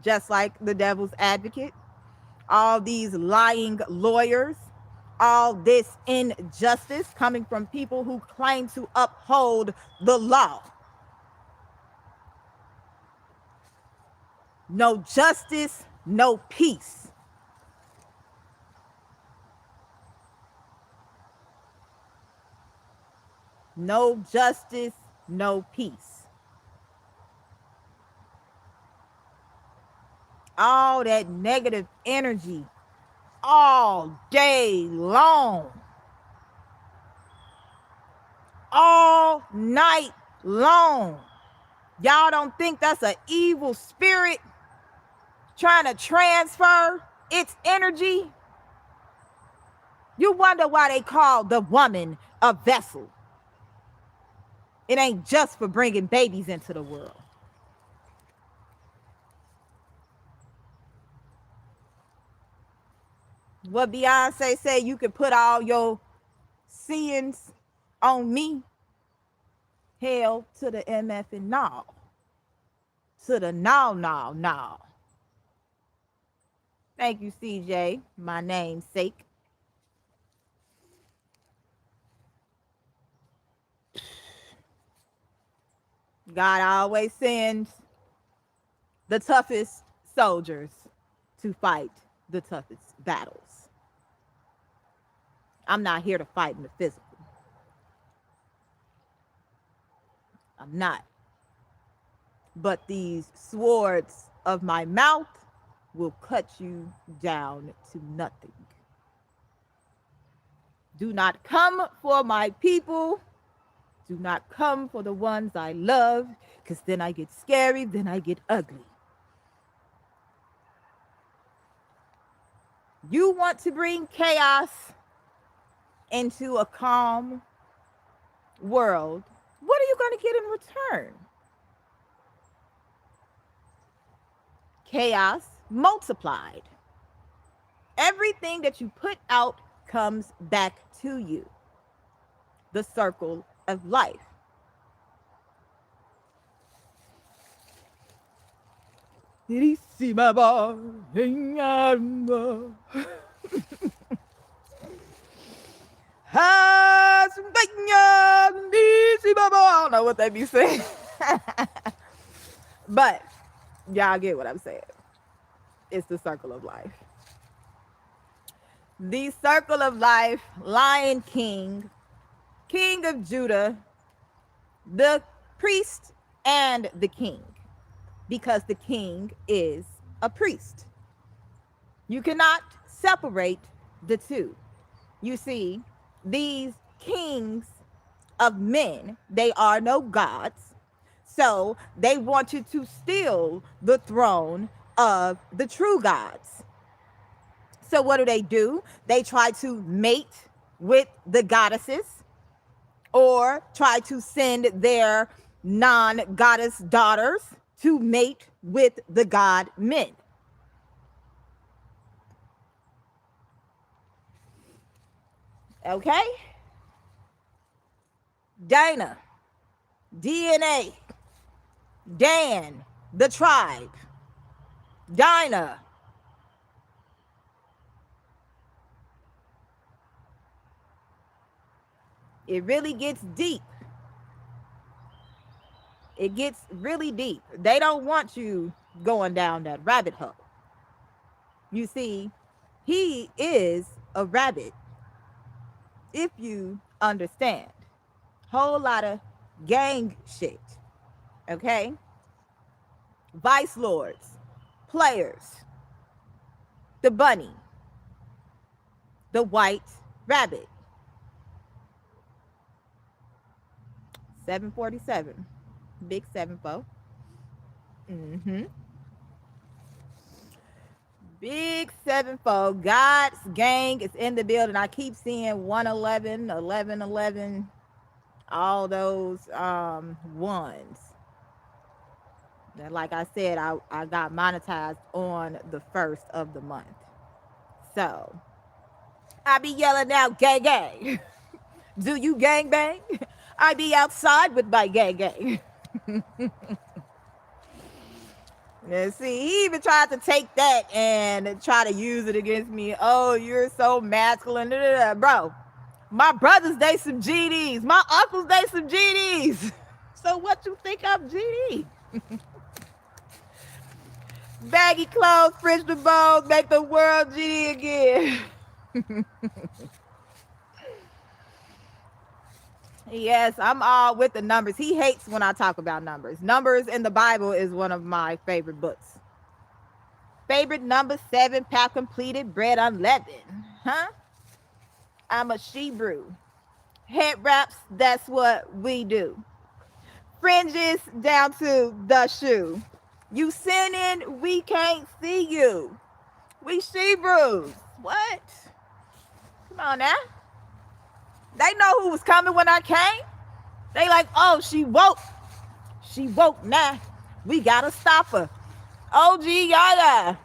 just like the devil's advocate. All these lying lawyers, all this injustice coming from people who claim to uphold the law. No justice, no peace. No justice, no peace. All that negative energy all day long, all night long. Y'all don't think that's an evil spirit trying to transfer its energy? You wonder why they call the woman a vessel. It ain't just for bringing babies into the world. What Beyonce say, you can put all your sins on me. Hell to the MF and no. To the no. Thank you, CJ, my namesake. God always sends the toughest soldiers to fight the toughest battles. I'm not here to fight in the physical. I'm not. But these swords of my mouth will cut you down to nothing. Do not come for my people. Do not come for the ones I love, because then I get scary, then I get ugly. You want to bring chaos into a calm world. What are you going to get in return? Chaos multiplied. Everything that you put out comes back to you. The circle of life. Did he see my ball? I don't know what they be saying. But y'all get what I'm saying. It's the circle of life. The circle of life, Lion King, King of Judah, the priest and the king, because the king is a priest. You cannot separate the two. You see, these kings of men, they are no gods. So they want you to steal the throne of the true gods. So what do? They try to mate with the goddesses or try to send their non-goddess daughters to mate with the god men. Okay? Dana, DNA, Dan, the tribe, Dinah, It really gets deep. It gets really deep. They don't want you going down that rabbit hole. You see, he is a rabbit, if you understand. Whole lot of gang shit. Okay? Vice lords, players, the bunny, the white rabbit. 747. Big 7-4. Big 7-4. God's gang is in the building. I keep seeing 111, 1111, all those ones. And like I said, I got monetized on the 1st of the month. So I be yelling out gang gang. Do you gang bang? I be outside with my gang gang. And see, he even tried to take that and try to use it against me. Oh, you're so masculine. Bro, my brothers, they some GDs. My uncles, they some GDs. So what you think I'm GD? Baggy clothes, French the bones, make the world GD again. Yes, I'm all with the numbers. He hates when I talk about numbers. Numbers in the Bible is one of my favorite books. Favorite number 7, pack completed, bread unleavened. Huh? I'm a she-brew. Head wraps, that's what we do. Fringes down to the shoe. You sinning, we can't see you. We she-brews. What? Come on now. They know who was coming when I came. They like, oh, she woke. She woke now. We gotta stop her. OG Yada.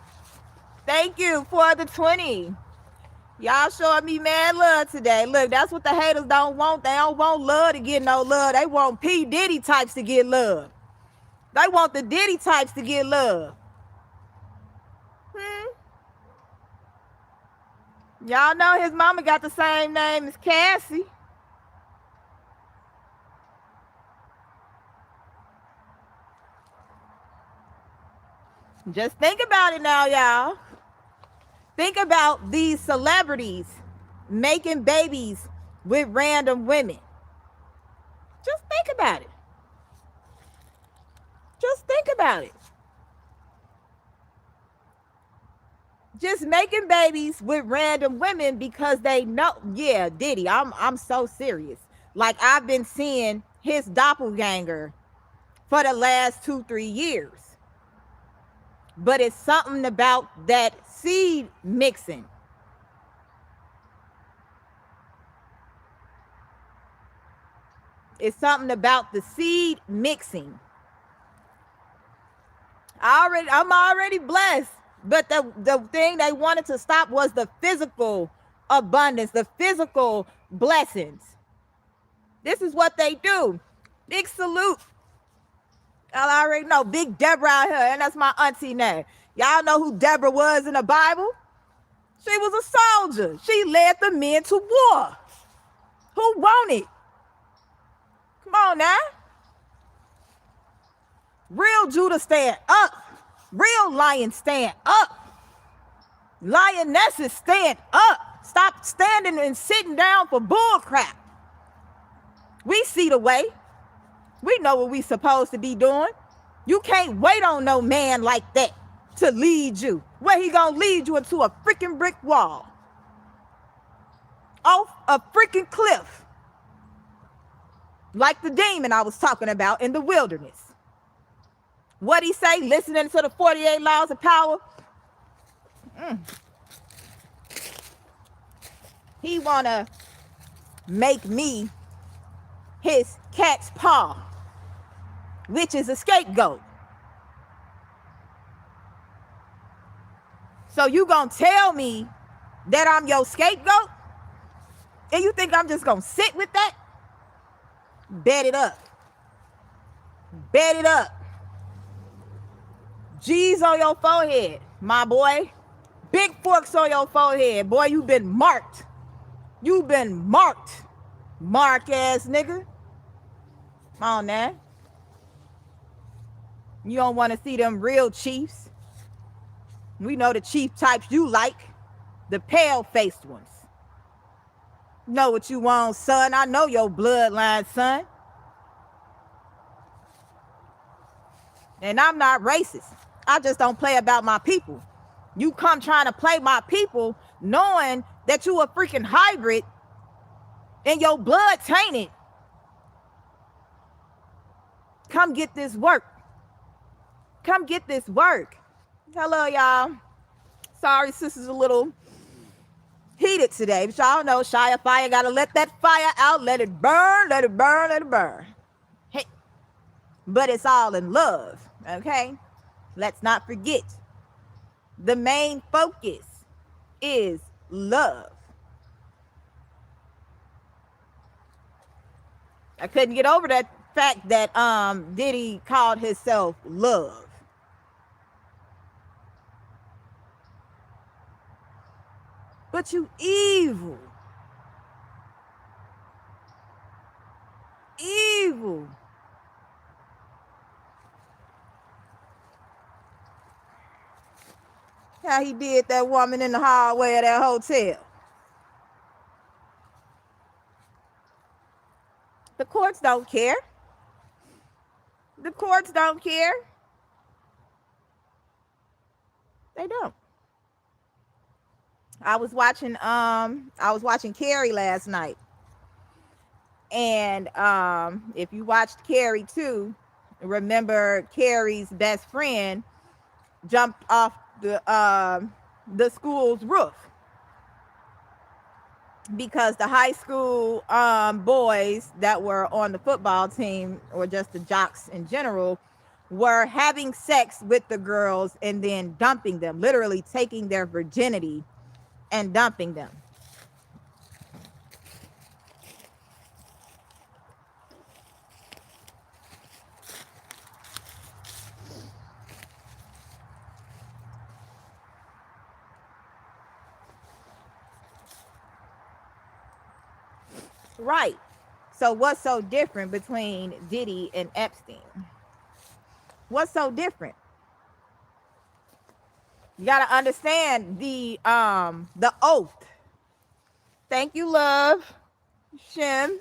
Thank you for the 20. Y'all showing me mad love today. Look, that's what the haters don't want. They don't want love to get no love. They want P. Diddy types to get love. They want the Diddy types to get love. Y'all know his mama got the same name as Cassie. Just think about it now, y'all. Think about these celebrities making babies with random women. Just think about it. Just think about it. Just making babies with random women because they know, yeah, Diddy, I'm so serious. Like, I've been seeing his doppelganger for the last 2-3 years. But it's something about that seed mixing. It's something about the seed mixing. I'm already blessed. But the thing they wanted to stop was the physical abundance, the physical blessings. This is what they do. Big salute. Y'all already know Big Deborah out here, and that's my auntie name. Y'all know who Deborah was in the Bible? She was a soldier. She led the men to war. Who won it? Come on now. Real Judah stand up. Real lions stand up. Lionesses stand up. Stop standing and sitting down for bull crap. We see the way. We know what we supposed to be doing. You can't wait on no man like that to lead you. Where he gonna lead you into a freaking brick wall? Off a freaking cliff. Like the demon I was talking about in the wilderness. What he say? Listening to the 48 laws of power. He wanna make me his cat's paw, which is a scapegoat. So you gonna tell me that I'm your scapegoat? And you think I'm just gonna sit with that? Bet it up. Bet it up. G's on your forehead, my boy. Big forks on your forehead. Boy, you've been marked. You've been marked. Mark ass nigga. Come on now. You don't want to see them real chiefs. We know the chief types you like. The pale-faced ones. Know what you want, son. I know your bloodline, son. And I'm not racist. I just don't play about my people. You come trying to play my people knowing that you a freaking hybrid and your blood tainted. Come get this work. Come get this work. Hello, y'all. Sorry, sister's a little heated today, but y'all know Shia Fire gotta let that fire out, let it burn, let it burn, let it burn. Hey, but it's all in love, okay? Let's not forget, the main focus is love. I couldn't get over that fact that Diddy called himself Love. But you evil. Evil. How he did that woman in the hallway of that hotel. The courts don't care. The courts don't care. They don't. I was watching Carrie last night. And if you watched Carrie too, remember Carrie's best friend jumped off the school's roof because the high school boys that were on the football team, or just the jocks in general, were having sex with the girls and then dumping them, literally taking their virginity and dumping them. Right. So what's so different between Diddy and Epstein? What's so different? You got to understand the oath. Thank you, love. Shem.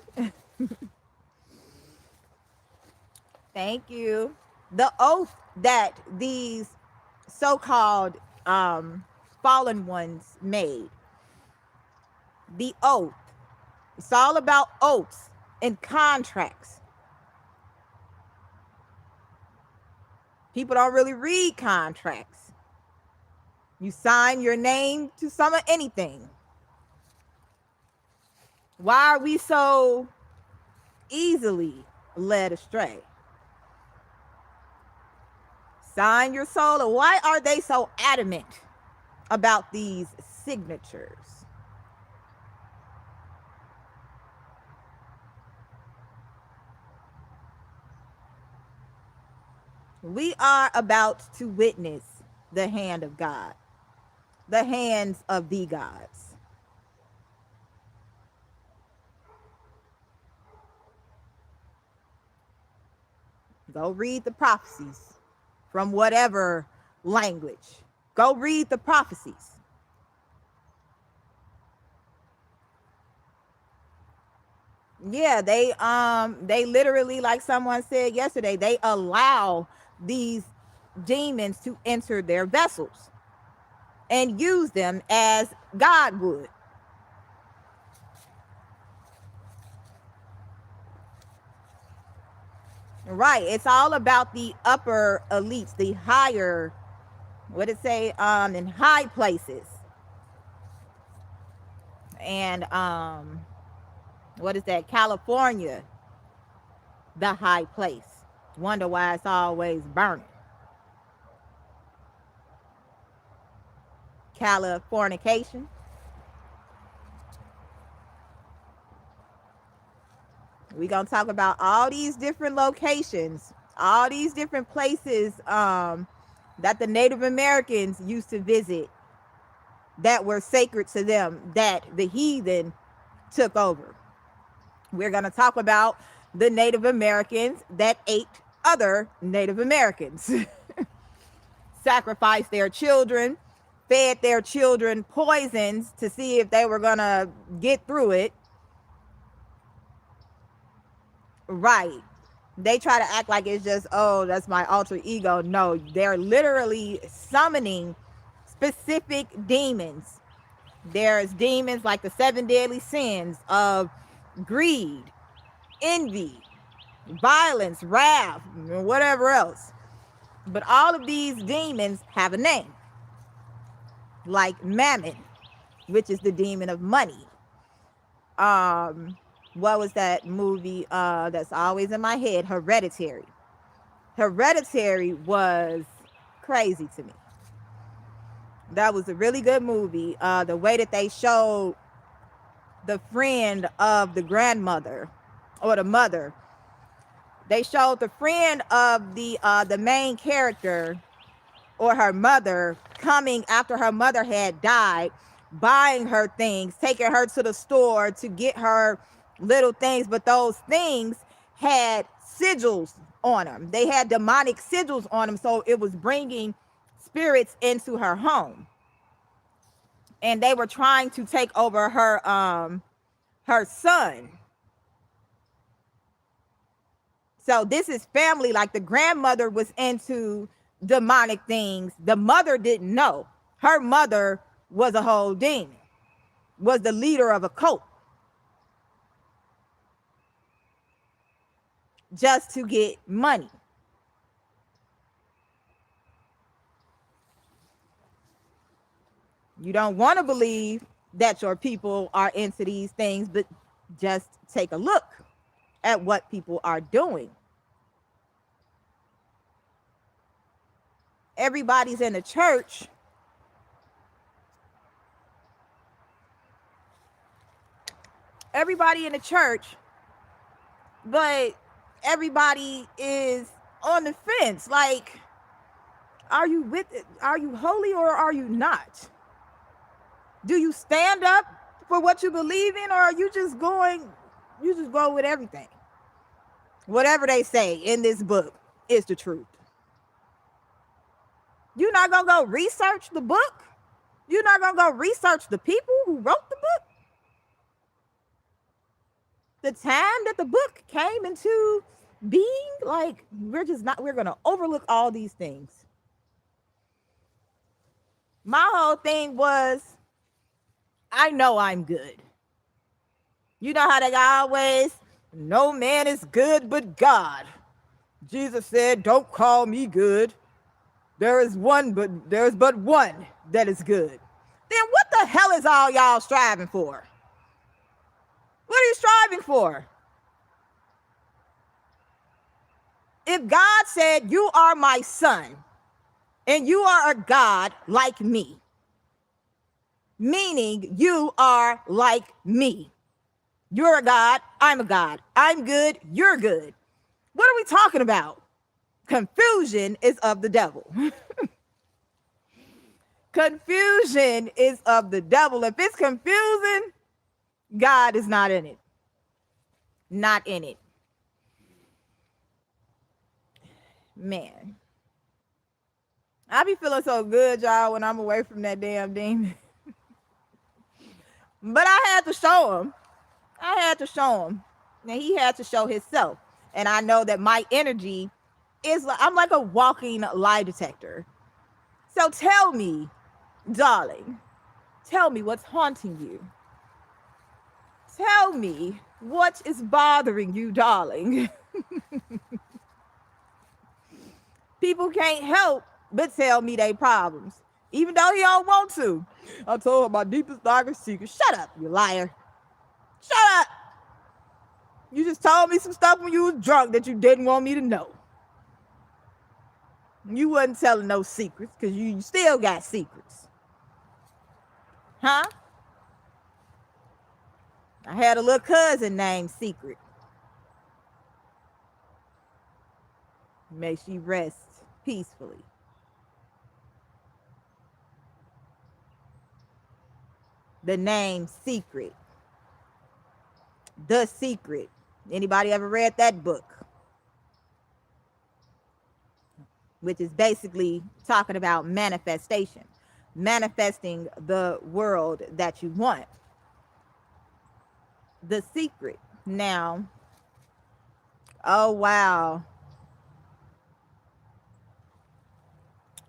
Thank you. The oath that these so-called fallen ones made. The oath. It's all about oaths and contracts. People don't really read contracts. You sign your name to some of anything. Why are we so easily led astray? Sign your soul. Or why are they so adamant about these signatures? We are about to witness the hand of God, the hands of the gods. Go read the prophecies from whatever language. Go read the prophecies. Yeah, they literally, like someone said yesterday, they allow these demons to enter their vessels and use them as God would. Right. It's all about the upper elites, the higher, what it say, in high places. And what is that? California, the high place. Wonder why it's always burning. Californication. We're going to talk about all these different locations, all these different places that the Native Americans used to visit that were sacred to them, that the heathen took over. We're going to talk about the Native Americans that ate other Native Americans, sacrificed their children, fed their children poisons to see if they were going to get through it. Right. They try to act like it's just, oh, that's my alter ego. No, they're literally summoning specific demons. There's demons like the 7 deadly sins of greed, envy, violence, wrath, whatever else. But all of these demons have a name, like Mammon, which is the demon of money. What was that movie that's always in my head? Hereditary. Hereditary was crazy to me. That was a really good movie. The way that they showed the friend of the grandmother or the mother, they showed the friend of the main character or her mother coming after her mother had died, buying her things, taking her to the store to get her little things, but those things had sigils on them. They had demonic sigils on them, so it was bringing spirits into her home. And they were trying to take over her son. So this is family. Like the grandmother was into demonic things. The mother didn't know. Her mother was a whole demon, was the leader of a cult, just to get money. You don't want to believe that your people are into these things, but just take a look at what people are doing. Everybody's in the church. Everybody in the church, but everybody is on the fence. Like, are you with it? Are you holy or are you not? Do you stand up for what you believe in, or are you just go with everything? Whatever they say in this book is the truth. You're not going to go research the book? You're not going to go research the people who wrote the book? The time that the book came into being? Like, we're going to overlook all these things. My whole thing was, I know I'm good. You know how they always, no man is good but God. Jesus said, don't call me good. There's but one that is good. Then what the hell is all y'all striving for? What are you striving for? If God said, you are my son, and you are a God like me, meaning you are like me. You're a God, I'm a God. I'm good, you're good. What are we talking about? Confusion is of the devil. Confusion is of the devil. If it's confusing, God is not in it. Not in it. Man. I be feeling so good, y'all, when I'm away from that damn demon. But I had to show him. And he had to show himself. And I know that my energy is, I'm like a walking lie detector. So tell me, darling, tell me what's haunting you. Tell me what is bothering you, darling. People can't help but tell me their problems, even though he don't want to. I told her my deepest, darkest secret. Shut up, you liar. Shut up. You just told me some stuff when you was drunk that you didn't want me to know. You wasn't telling no secrets because you still got secrets. Huh? I had a little cousin named Secret. May she rest peacefully. The name Secret The Secret. Anybody ever read that book? Which is basically talking about manifestation, manifesting the world that you want. The Secret. Now, oh wow.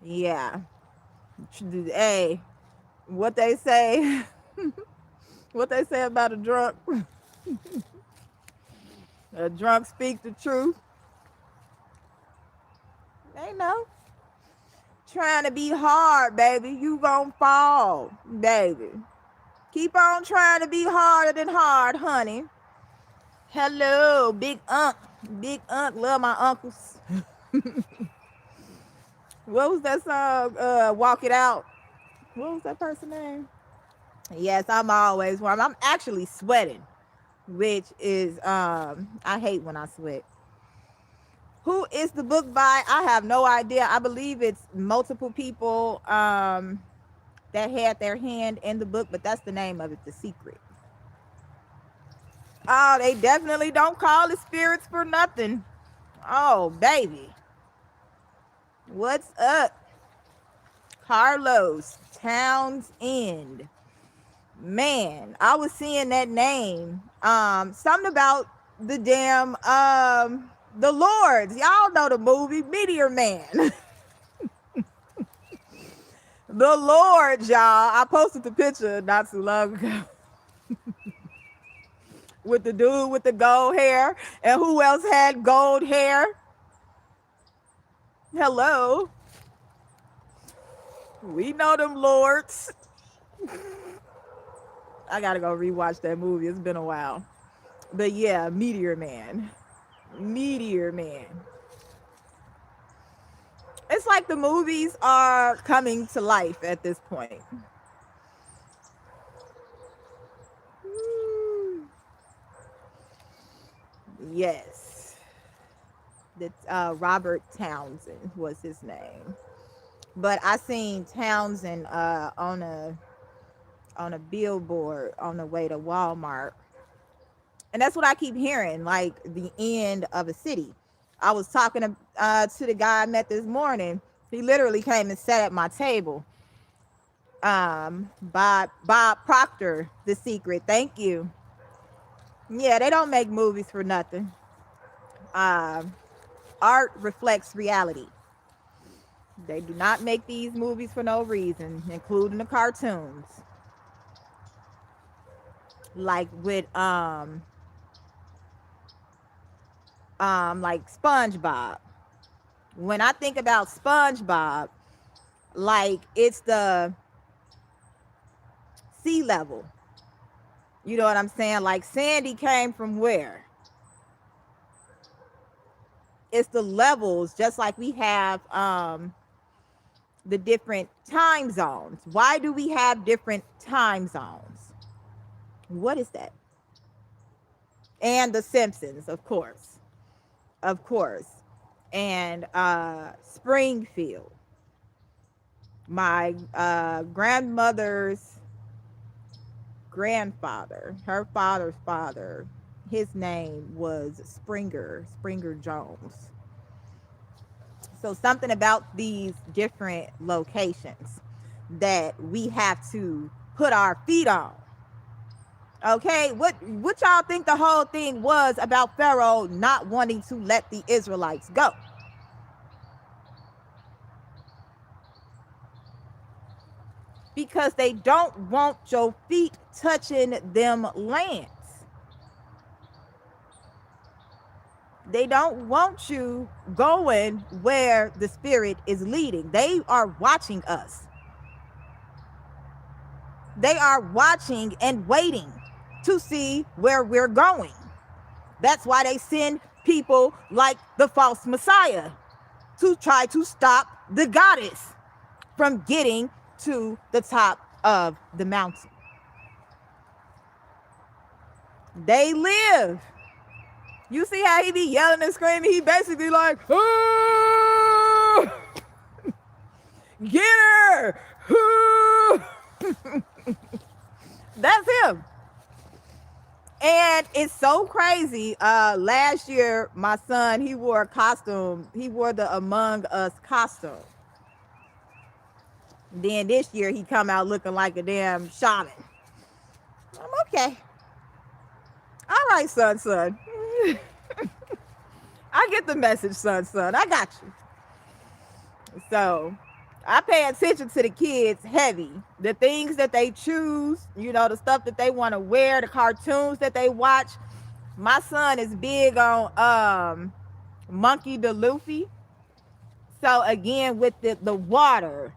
Yeah. Hey, what they say, what they say about a drunk. A drunk speak the truth. They know. Trying to be hard, baby. You gonna fall, baby. Keep on trying to be harder than hard, honey. Hello, Big Unc. Big Unc, love my uncles. What was that song? Walk It Out. What was that person's name? Yes, I'm always warm. I'm actually sweating, which is I hate when I sweat. Who is the book by? I have no idea. I believe it's multiple people that had their hand in the book, but that's the name of it, The Secret. Oh, they definitely don't call it spirits for nothing. Oh, baby. What's up? Carlos Townsend. Man, I was seeing that name. Something about the damn the Lords. Y'all know the movie Meteor Man. The Lords, y'all. I posted the picture not too long ago. With the dude with the gold hair. And who else had gold hair? Hello. We know them Lords. I gotta go rewatch that movie. It's been a while. But yeah, Meteor Man. Meteor Man. It's like the movies are coming to life at this point. Yes. That Robert Townsend was his name. But I seen Townsend on a billboard on the way to Walmart. And that's what I keep hearing, like the end of a city. I was talking to the guy I met this morning. He literally came and sat at my table. Bob Proctor, The Secret. Thank you. Yeah, they don't make movies for nothing. Art reflects reality. They do not make these movies for no reason, including the cartoons. Like with like SpongeBob. When I think about SpongeBob, like it's the sea level. You know what I'm saying? Like Sandy came from where? It's the levels, just like we have the different time zones. Why do we have different time zones? What is that? And The Simpsons, of course. Of course. And Springfield. My grandmother's grandfather, her father's father, his name was Springer Jones. So something about these different locations that we have to put our feet on. Okay, what y'all think the whole thing was about Pharaoh not wanting to let the Israelites go? Because they don't want your feet touching them lands. They don't want you going where the Spirit is leading. They are watching us. They are watching and waiting to see where we're going. That's why they send people like the false Messiah to try to stop the goddess from getting to the top of the mountain. They live. You see how he be yelling and screaming? He basically like, oh! Get her! Oh! That's him. And it's so crazy. Last year, my son, he wore a costume. He wore the Among Us costume. Then this year, he come out looking like a damn shaman. I'm okay. All right, son. I get the message, son. I got you. So I pay attention to the kids heavy. The things that they choose, you know, the stuff that they want to wear, the cartoons that they watch. My son is big on Monkey D. Luffy. So again, with the water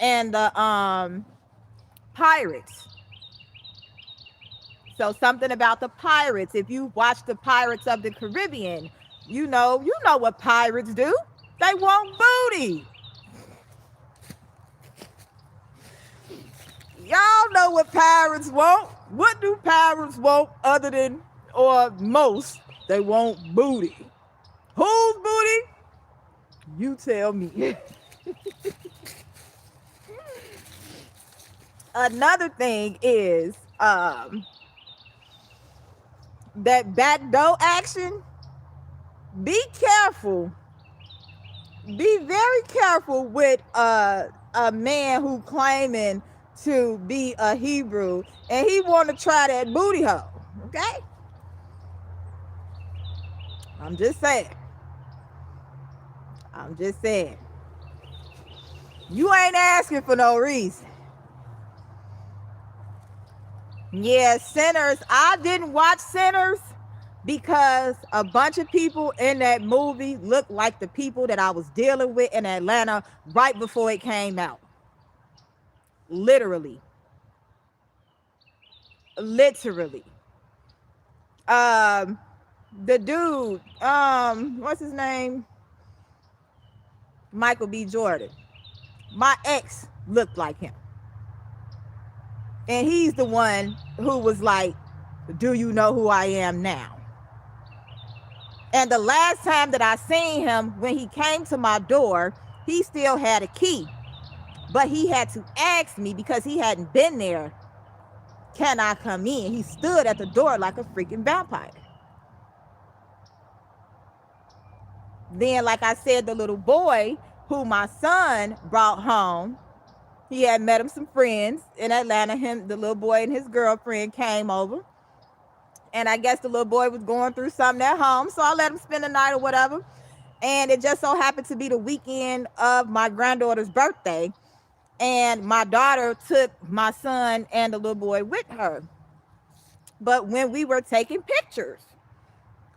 and the pirates. So something about the pirates. If you watch the Pirates of the Caribbean, you know what pirates do. They want booty. Y'all know what pirates want. What do pirates want other than, or most? They want booty. Whose booty? You tell me. Another thing is that backdoor action. Be careful. Be very careful with a man who claiming to be a Hebrew and he want to try that booty hole. Okay? I'm just saying. You ain't asking for no reason. Yeah, Sinners. I didn't watch Sinners because a bunch of people in that movie looked like the people that I was dealing with in Atlanta right before it came out. Literally. The dude, what's his name? Michael B. Jordan. My ex looked like him. And he's the one who was like, do you know who I am now? And the last time that I seen him, when he came to my door, he still had a key. But he had to ask me because he hadn't been there, can I come in? He stood at the door like a freaking vampire. Then, like I said, the little boy who my son brought home, he had met him some friends in Atlanta. The little boy and his girlfriend came over. And I guess the little boy was going through something at home. So I let him spend the night or whatever. And it just so happened to be the weekend of my granddaughter's birthday. And my daughter took my son and the little boy with her. But when we were taking pictures,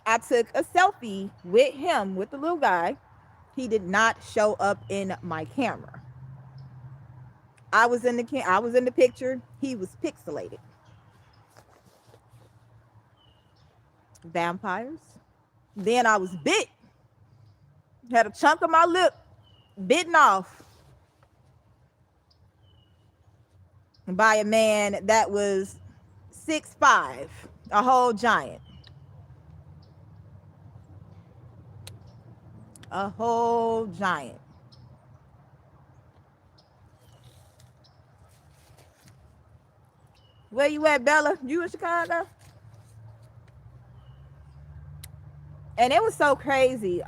I took a selfie with him, with the little guy. He did not show up in my camera. I was in the picture. He was pixelated. Vampires. Then I was bit. Had a chunk of my lip bitten off by a man that was 6'5", a whole giant. A whole giant. Where you at, Bella? You in Chicago? And it was so crazy.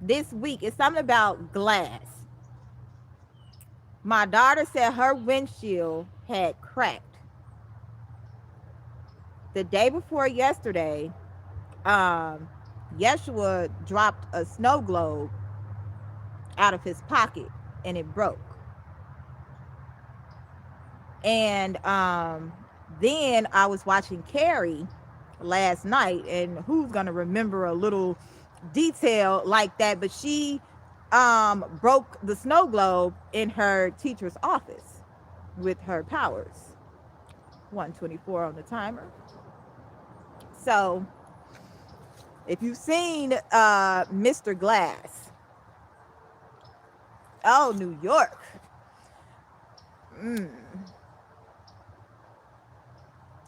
This week, it's something about glass. My daughter said her windshield had cracked. The day before yesterday, Yeshua dropped a snow globe out of his pocket and it broke. And then I was watching Carrie last night, and who's gonna remember a little detail like that? But she broke the snow globe in her teacher's office with her powers. 124 on the timer. So if you've seen Mr. Glass, oh, New York.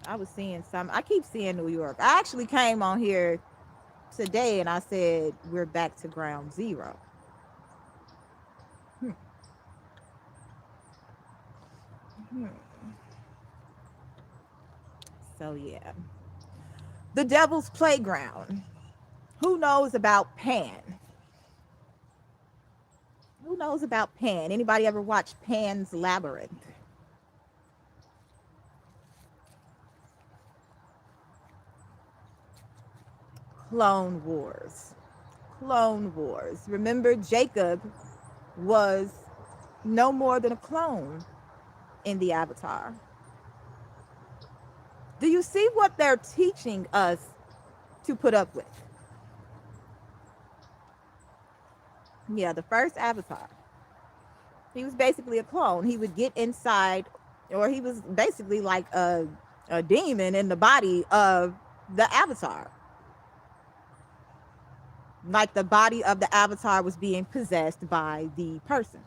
I was seeing some. I keep seeing New York. I actually came on here today and I said we're back to ground zero. So yeah. The Devil's Playground. Who knows about Pan? Who knows about Pan? Anybody ever watch Pan's Labyrinth? Clone Wars. Clone Wars. Remember, Jacob was no more than a clone in the Avatar. Do you see what they're teaching us to put up with? Yeah, the first Avatar. He was basically a clone. He would get inside, or he was basically like a demon in the body of the Avatar. Like the body of the Avatar was being possessed by the person.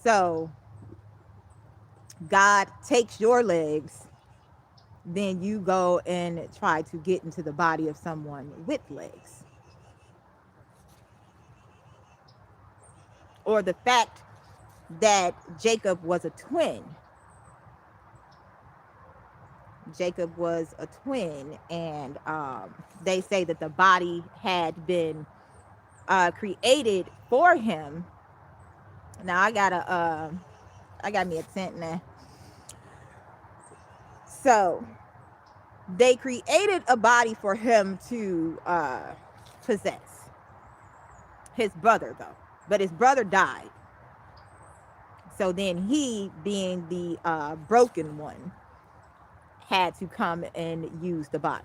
So God takes your legs, then you go and try to get into the body of someone with legs. Or the fact that Jacob was a twin. Jacob was a twin, and they say that the body had been created for him. Now I got me a tent now. So they created a body for him to possess. His brother, though, but his brother died. So then he, being the broken one, had to come and use the body.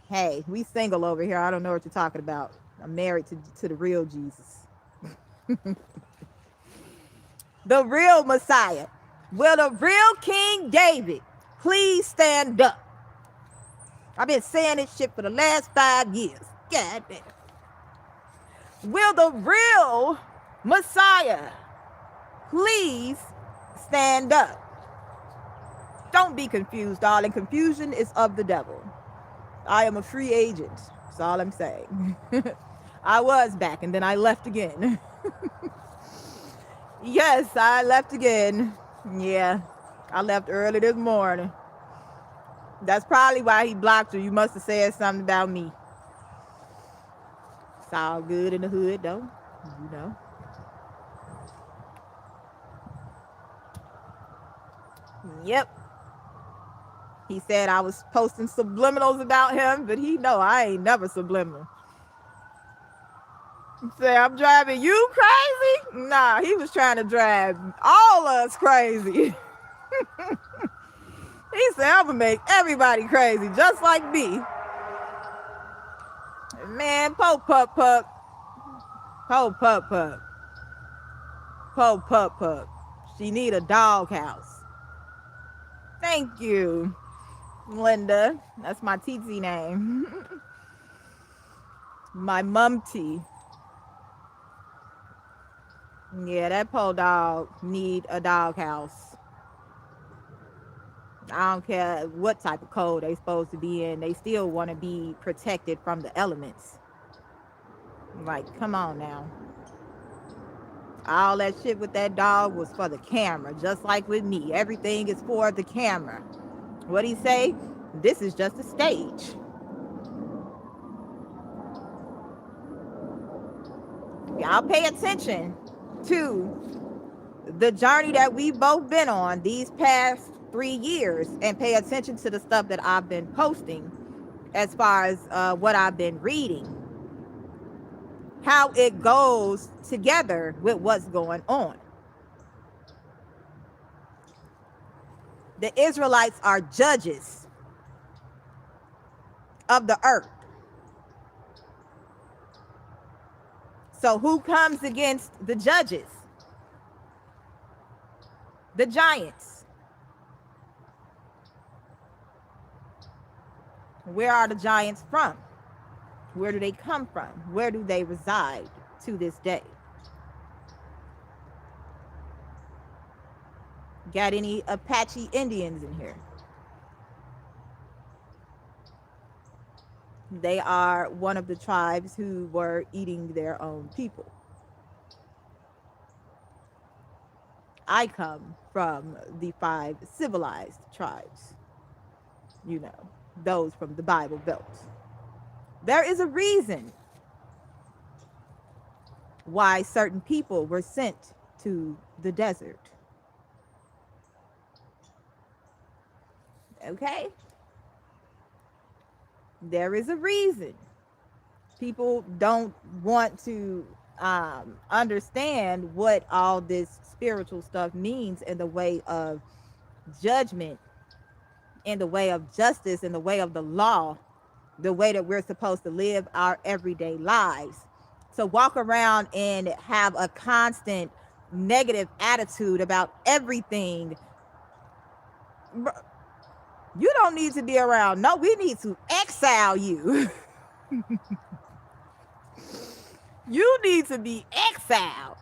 Hey, we single over here. I don't know what you're talking about. I'm married to the real Jesus. The real Messiah. Will the real King David please stand up? I've been saying this shit for the last 5 years. God damn. Will the real Messiah please stand up? Don't be confused, darling. Confusion is of the devil. I am a free agent. That's all I'm saying. I was back and then I left again. Yes, I left again. Yeah, I left early this morning. That's probably why he blocked you. You must have said something about me. It's all good in the hood, though. You know. Yep. He said I was posting subliminals about him, but he know I ain't never subliminal. He said, I'm driving you crazy? Nah, he was trying to drive all us crazy. He said, I'm gonna make everybody crazy, just like me. Man, po pup pup. Po pup pup. Po pup pup. She need a doghouse. Thank you, Linda. That's my TT name. My mum T. Yeah, that po dog need a doghouse. I don't care what type of cold they supposed to be in. They still want to be protected from the elements. Like, come on now. All that shit with that dog was for the camera, just like with me. Everything is for the camera. What'd he say? This is just a stage. Y'all pay attention to the journey that we've both been on these past 3 years, and pay attention to the stuff that I've been posting as far as what I've been reading, how it goes together with what's going on. The Israelites are judges of the earth. So who comes against the judges? The giants. Where are the giants from? Where do they come from? Where do they reside to this day? Got any Apache Indians in here? They are one of the tribes who were eating their own people. I come from the 5 civilized tribes, those from the Bible Belt. There is a reason why certain people were sent to the desert. Okay? There is a reason. People don't want to understand what all this spiritual stuff means in the way of judgment, in the way of justice, in the way of the law, the way that we're supposed to live our everyday lives. So walk around and have a constant negative attitude about everything. You don't need to be around. No, we need to exile you. You need to be exiled.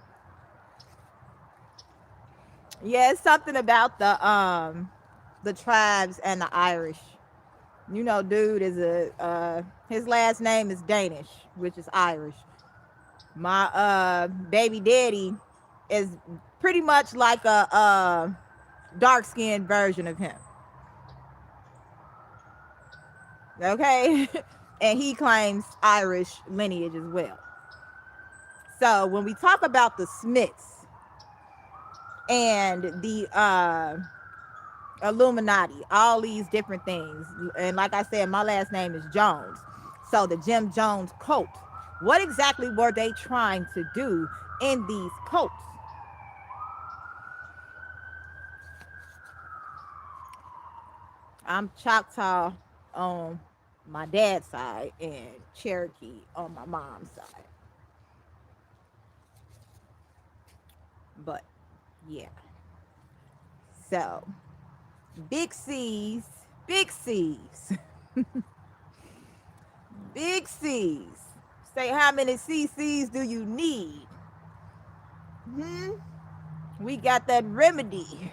Yeah, it's something about the tribes and the Irish. Dude is his last name is Danish, which is Irish. My baby daddy is pretty much like a dark-skinned version of him. Okay? And he claims Irish lineage as well. So when we talk about the Smiths and the Illuminati, all these different things, and like I said, my last name is Jones. So the Jim Jones cult, what exactly were they trying to do in these cults? I'm Choctaw on my dad's side and Cherokee on my mom's side. But yeah. So big C's, big C's, big C's. Say, how many CCs do you need? We got that remedy.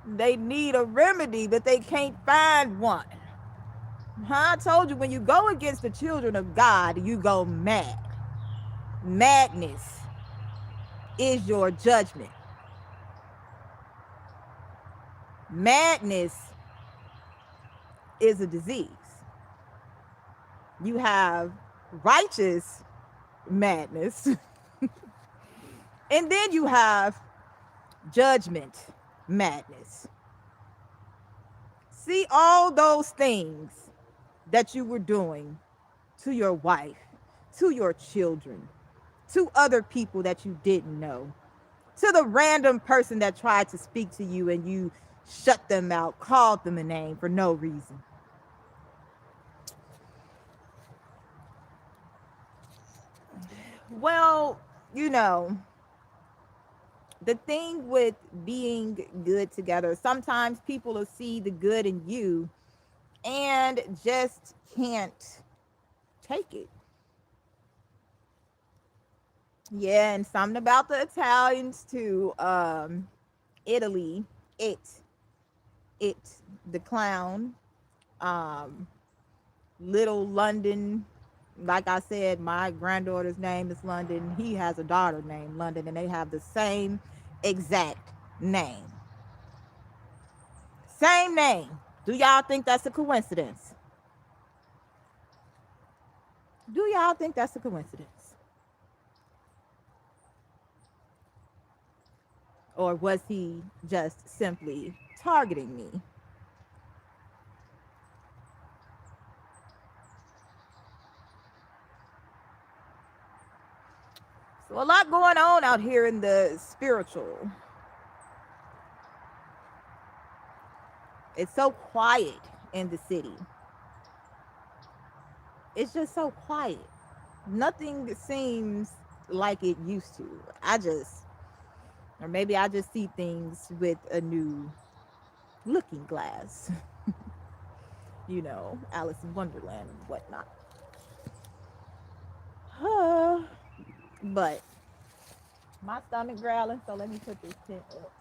They need a remedy, but they can't find one. I told you, when you go against the children of God, you go mad. Madness is your judgment. Madness is a disease. You have righteous madness, and then you have judgment madness. See, all those things that you were doing to your wife, to your children, to other people that you didn't know, to the random person that tried to speak to you and you shut them out, called them a name for no reason. Well, the thing with being good together, sometimes people will see the good in you and just can't take it. Yeah, and something about the Italians too. Italy, it, the clown, Little London. Like I said, my granddaughter's name is London. He has a daughter named London, and they have the same exact name. Same name. Do y'all think that's a coincidence? Do y'all think that's a coincidence? Or was he just simply targeting me? So a lot going on out here in the spiritual. It's so quiet in the city. It's just so quiet. Nothing seems like it used to. Or maybe I just see things with a new looking glass. Alice in Wonderland and whatnot. But my stomach growling, so let me put this tent up.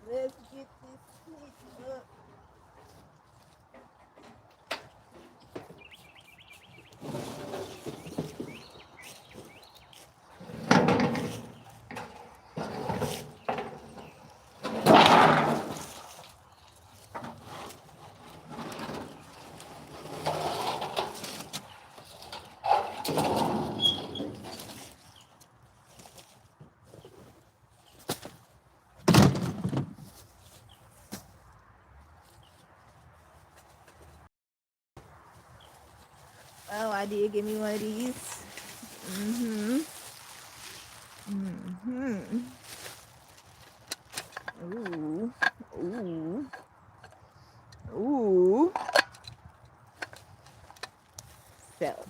Let's get this tent up. you give me one of these? Mm-hmm. Mm-hmm. Ooh. Ooh. Ooh. So.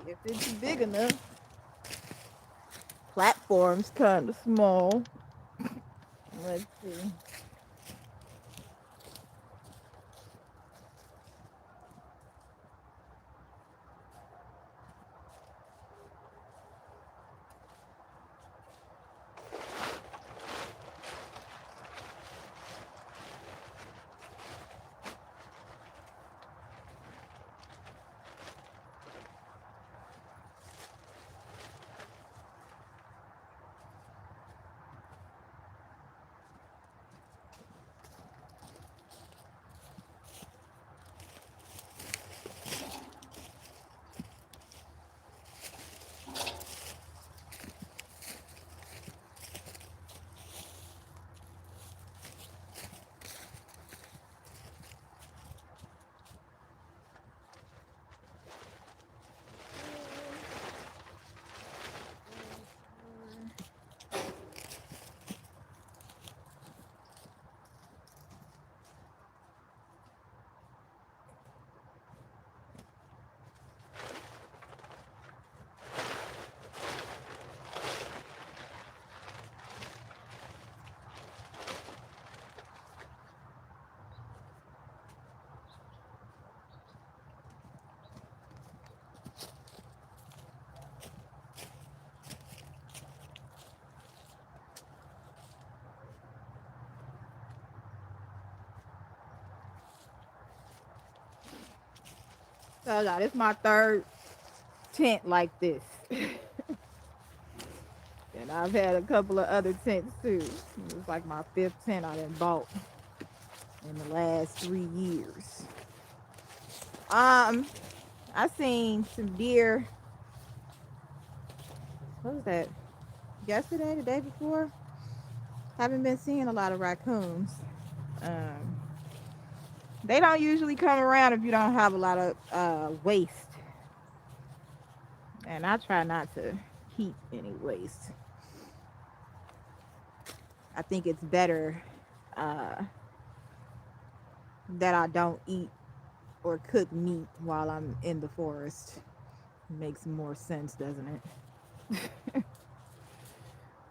If it's big enough, platform's kind of small. Let's see. So now this is my third tent like this. And I've had a couple of other tents too. It was like my fifth tent I done bought in the last 3 years. I seen some deer. What was that? Yesterday, the day before? Haven't been seeing a lot of raccoons. Um, they don't usually come around if you don't have a lot of waste. And I try not to keep any waste. I think it's better uh, that I don't eat or cook meat while I'm in the forest. Makes more sense, doesn't it?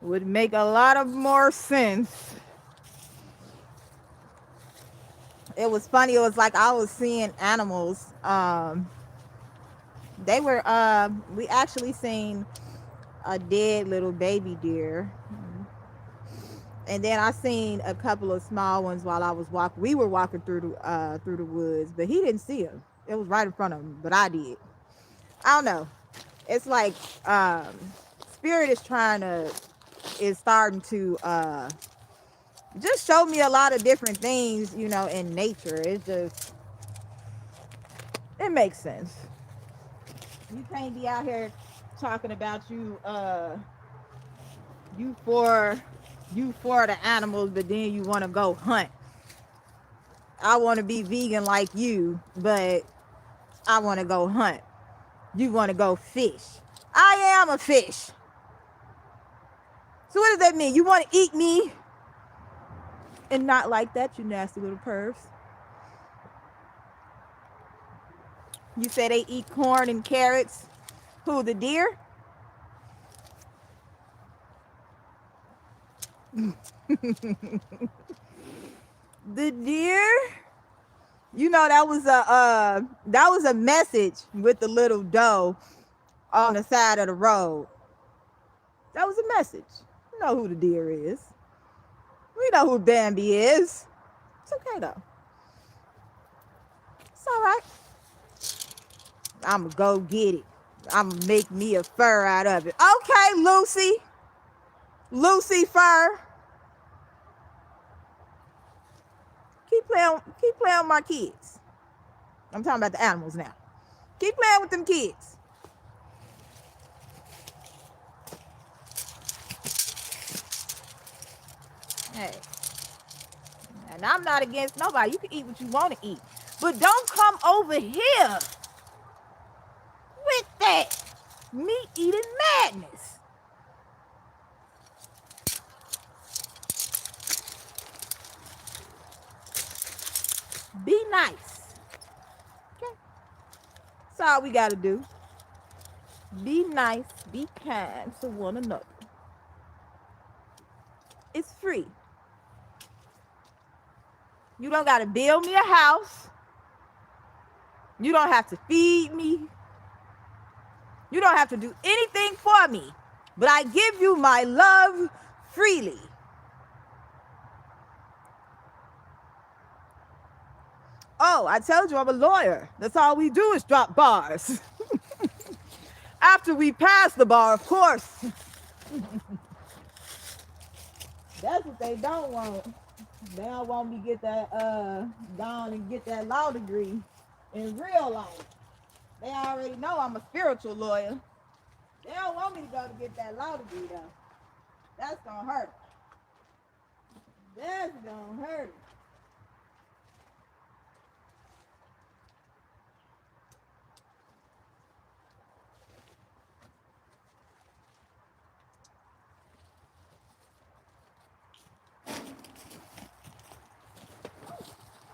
Would make a lot of more sense. It was funny. It was like I was seeing animals. They were. We actually seen a dead little baby deer, and then I seen a couple of small ones while I was walking. We were walking through the woods, but he didn't see them. It was right in front of him, but I did. I don't know. It's like um, spirit is starting to just show me a lot of different things, in nature. It makes sense. You can't be out here talking about you for the animals, but then you want to go hunt. I want to be vegan like you, but I want to go hunt. You want to go fish. I am a fish. So what does that mean? You want to eat me and not like that, you nasty little pervs. You say they eat corn and carrots. Who, the deer? The deer? That was a message with the little doe on the side of the road. That was a message. You know who the deer is. We know who Bambi is. It's okay though. It's all right. I'ma go get it. I'ma make me a fur out of it. Okay, Lucy fur. Keep playing with my kids. I'm talking about the animals now. Keep playing with them kids. Hey. And I'm not against nobody. You can eat what you want to eat. But don't come over here with that meat eating madness. Be nice. Okay? That's all we got to do. Be nice. Be kind to one another. It's free. You don't got to build me a house. You don't have to feed me. You don't have to do anything for me. But I give you my love freely. Oh, I told you I'm a lawyer. That's all we do is drop bars. After we pass the bar, of course. That's what they don't want. They don't want me to get that down and get that law degree in real life. They already know I'm a spiritual lawyer. They don't want me to go to get that law degree though. That's gonna hurt. That's gonna hurt.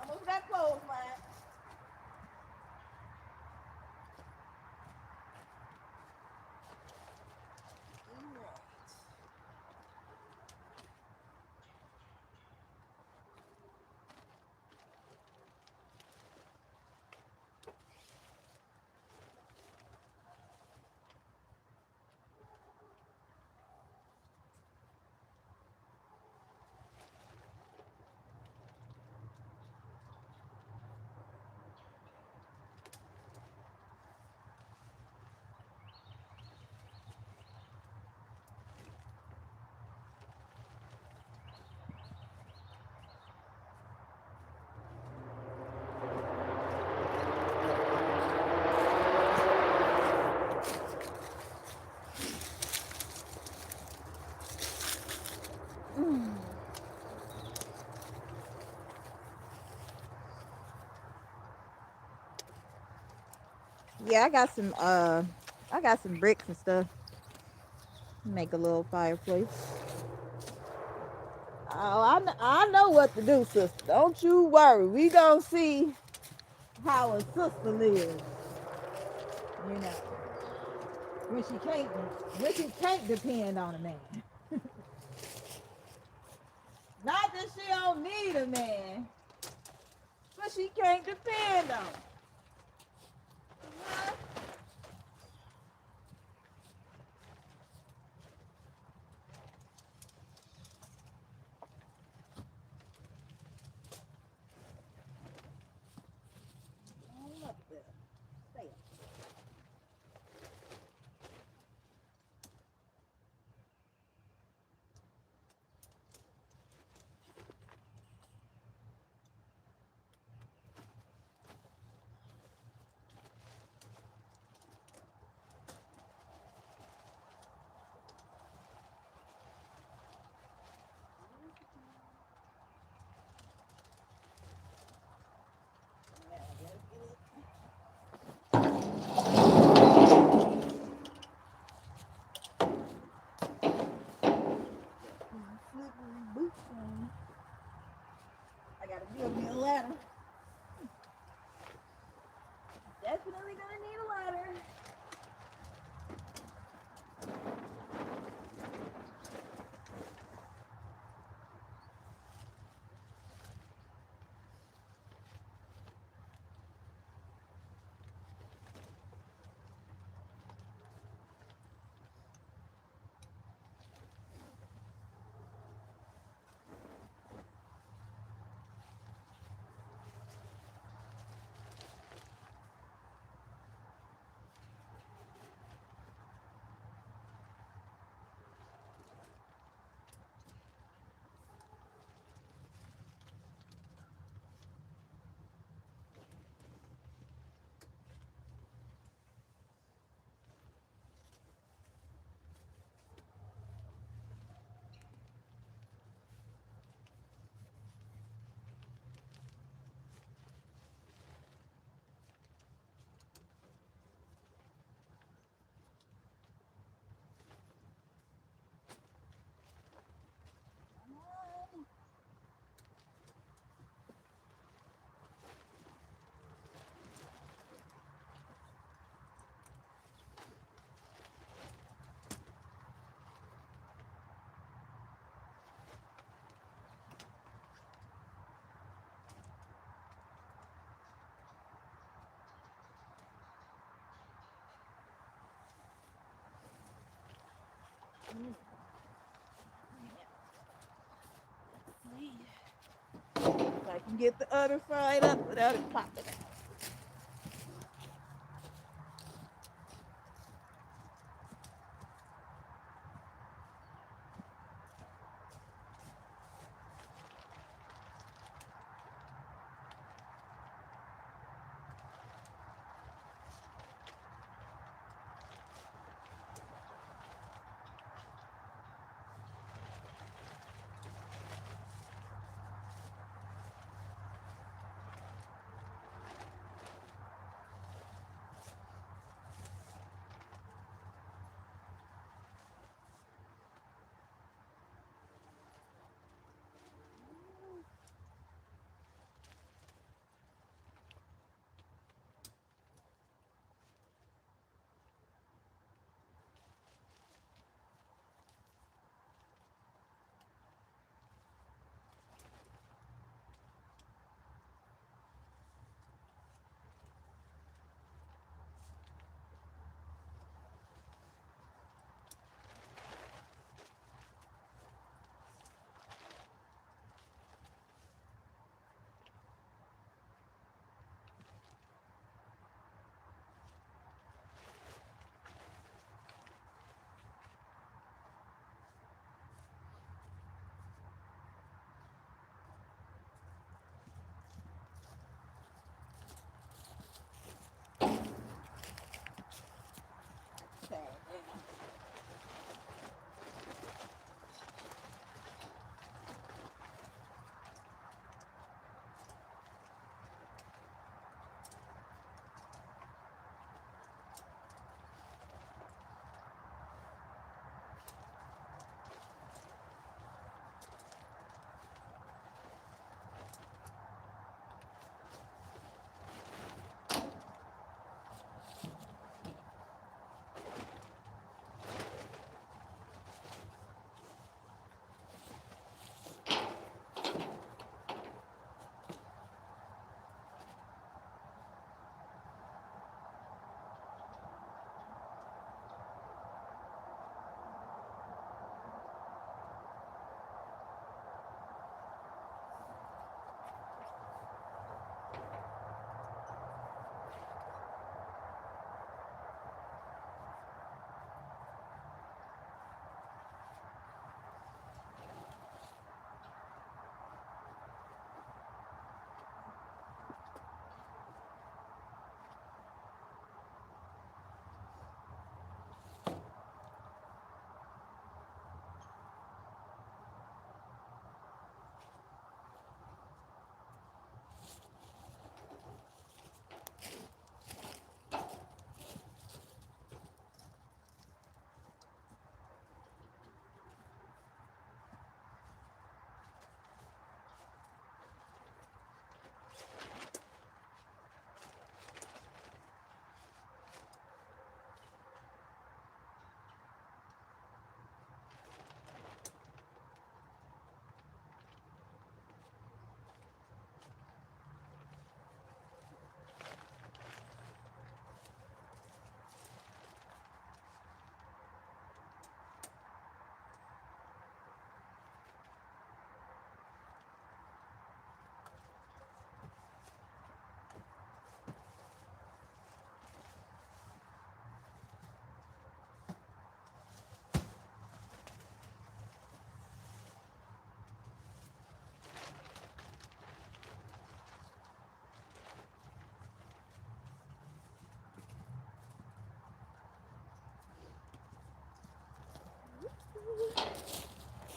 Almost got close, man. Yeah, I got some bricks and stuff. Make a little fireplace. Oh, I know what to do, sister. Don't you worry. We gonna see how a sister lives. You know, when she can't depend on a man. Not that she don't need a man, but she can't depend on him. Huh? All up there. Stay up. Yeah, let's get it. Slippery boots on. I gotta build me a ladder. Definitely gonna need a ladder. If I can get the other side up without it popping out.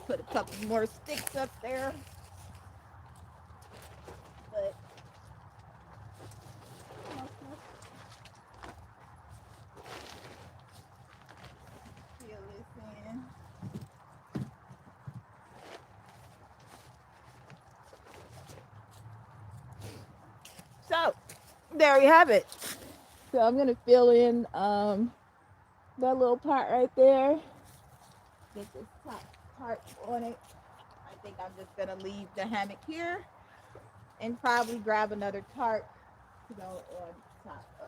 Put a couple more sticks up there. But fill this in. So there you have it. So I'm gonna fill in that little part right there. Get this top part on it. I think I'm just gonna leave the hammock here and probably grab another tarp to go on top of.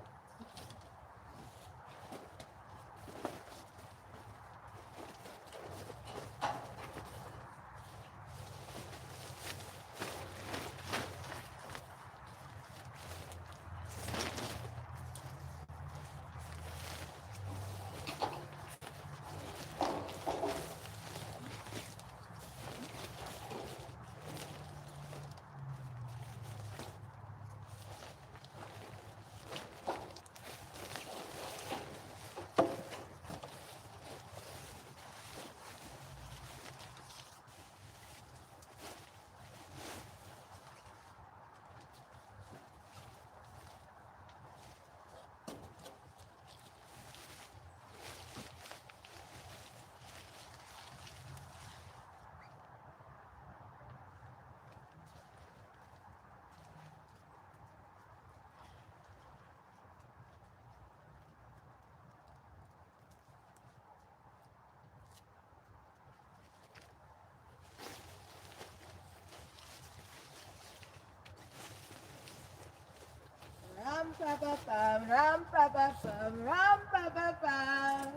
Rum pa pa bum, rum pa pa bum, rum pa pa bum.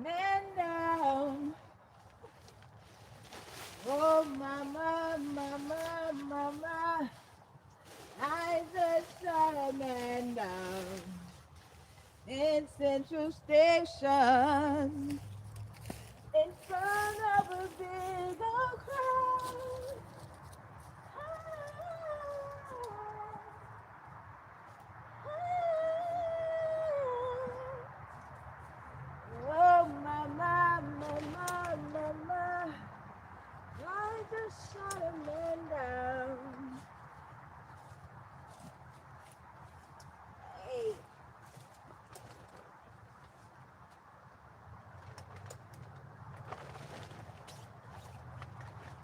Man down. Oh mama, mama, mama. I just shot a man down in Central Station in front of a big old crowd. Oh, mama, mama, mama, I just shot a man down. Hey.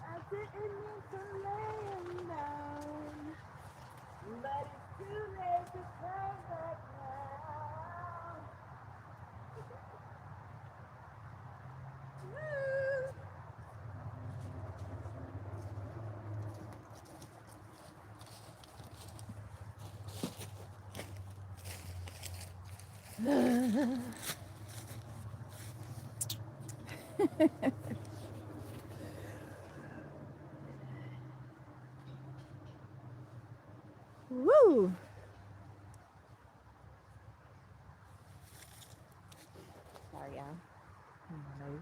I didn't mean to lay him down, but it's too late to turn back now. Woo! Sorry, y'all. My nose.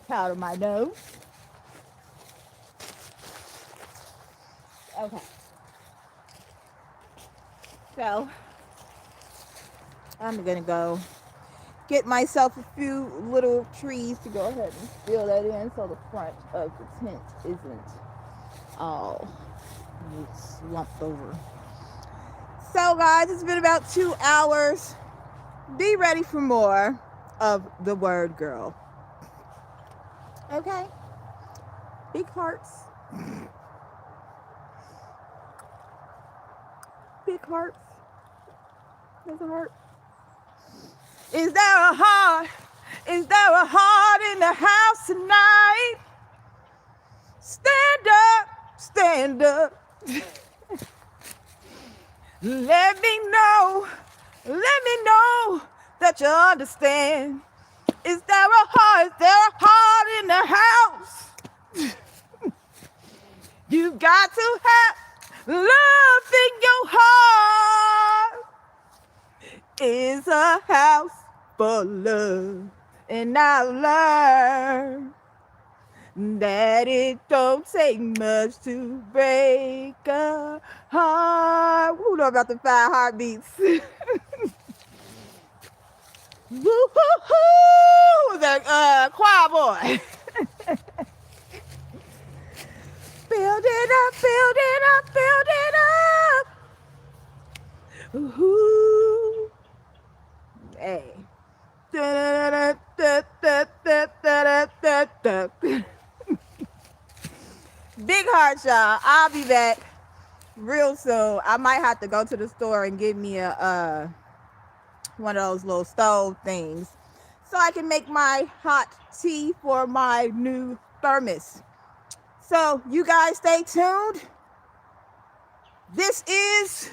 Powder my nose. Okay. So I'm gonna go get myself a few little trees to go ahead and fill that in so the front of the tent isn't all slumped over. So guys, it's been about 2 hours. Be ready for more of the Word Girl. Okay? Big hearts. Big hearts. There's a heart. Is there a heart? Is there a heart in the house tonight? Stand up, stand up. Let me know that you understand. Is there a heart? Is there a heart in the house? You got to have love in your heart. is a house for love. And I learned that it don't take much to break a heart. Who know about the 5 heartbeats? Woo-hoo-hoo! The choir boy. Build it up, build it up, build it up. Ooh. Hey. Big heart, y'all. I'll be back real soon. I might have to go to the store and get me a one of those little stove things so I can make my hot tea for my new thermos. So you guys stay tuned. This is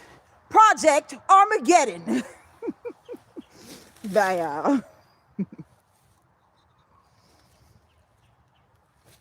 Project Armageddon. Bye, y'all.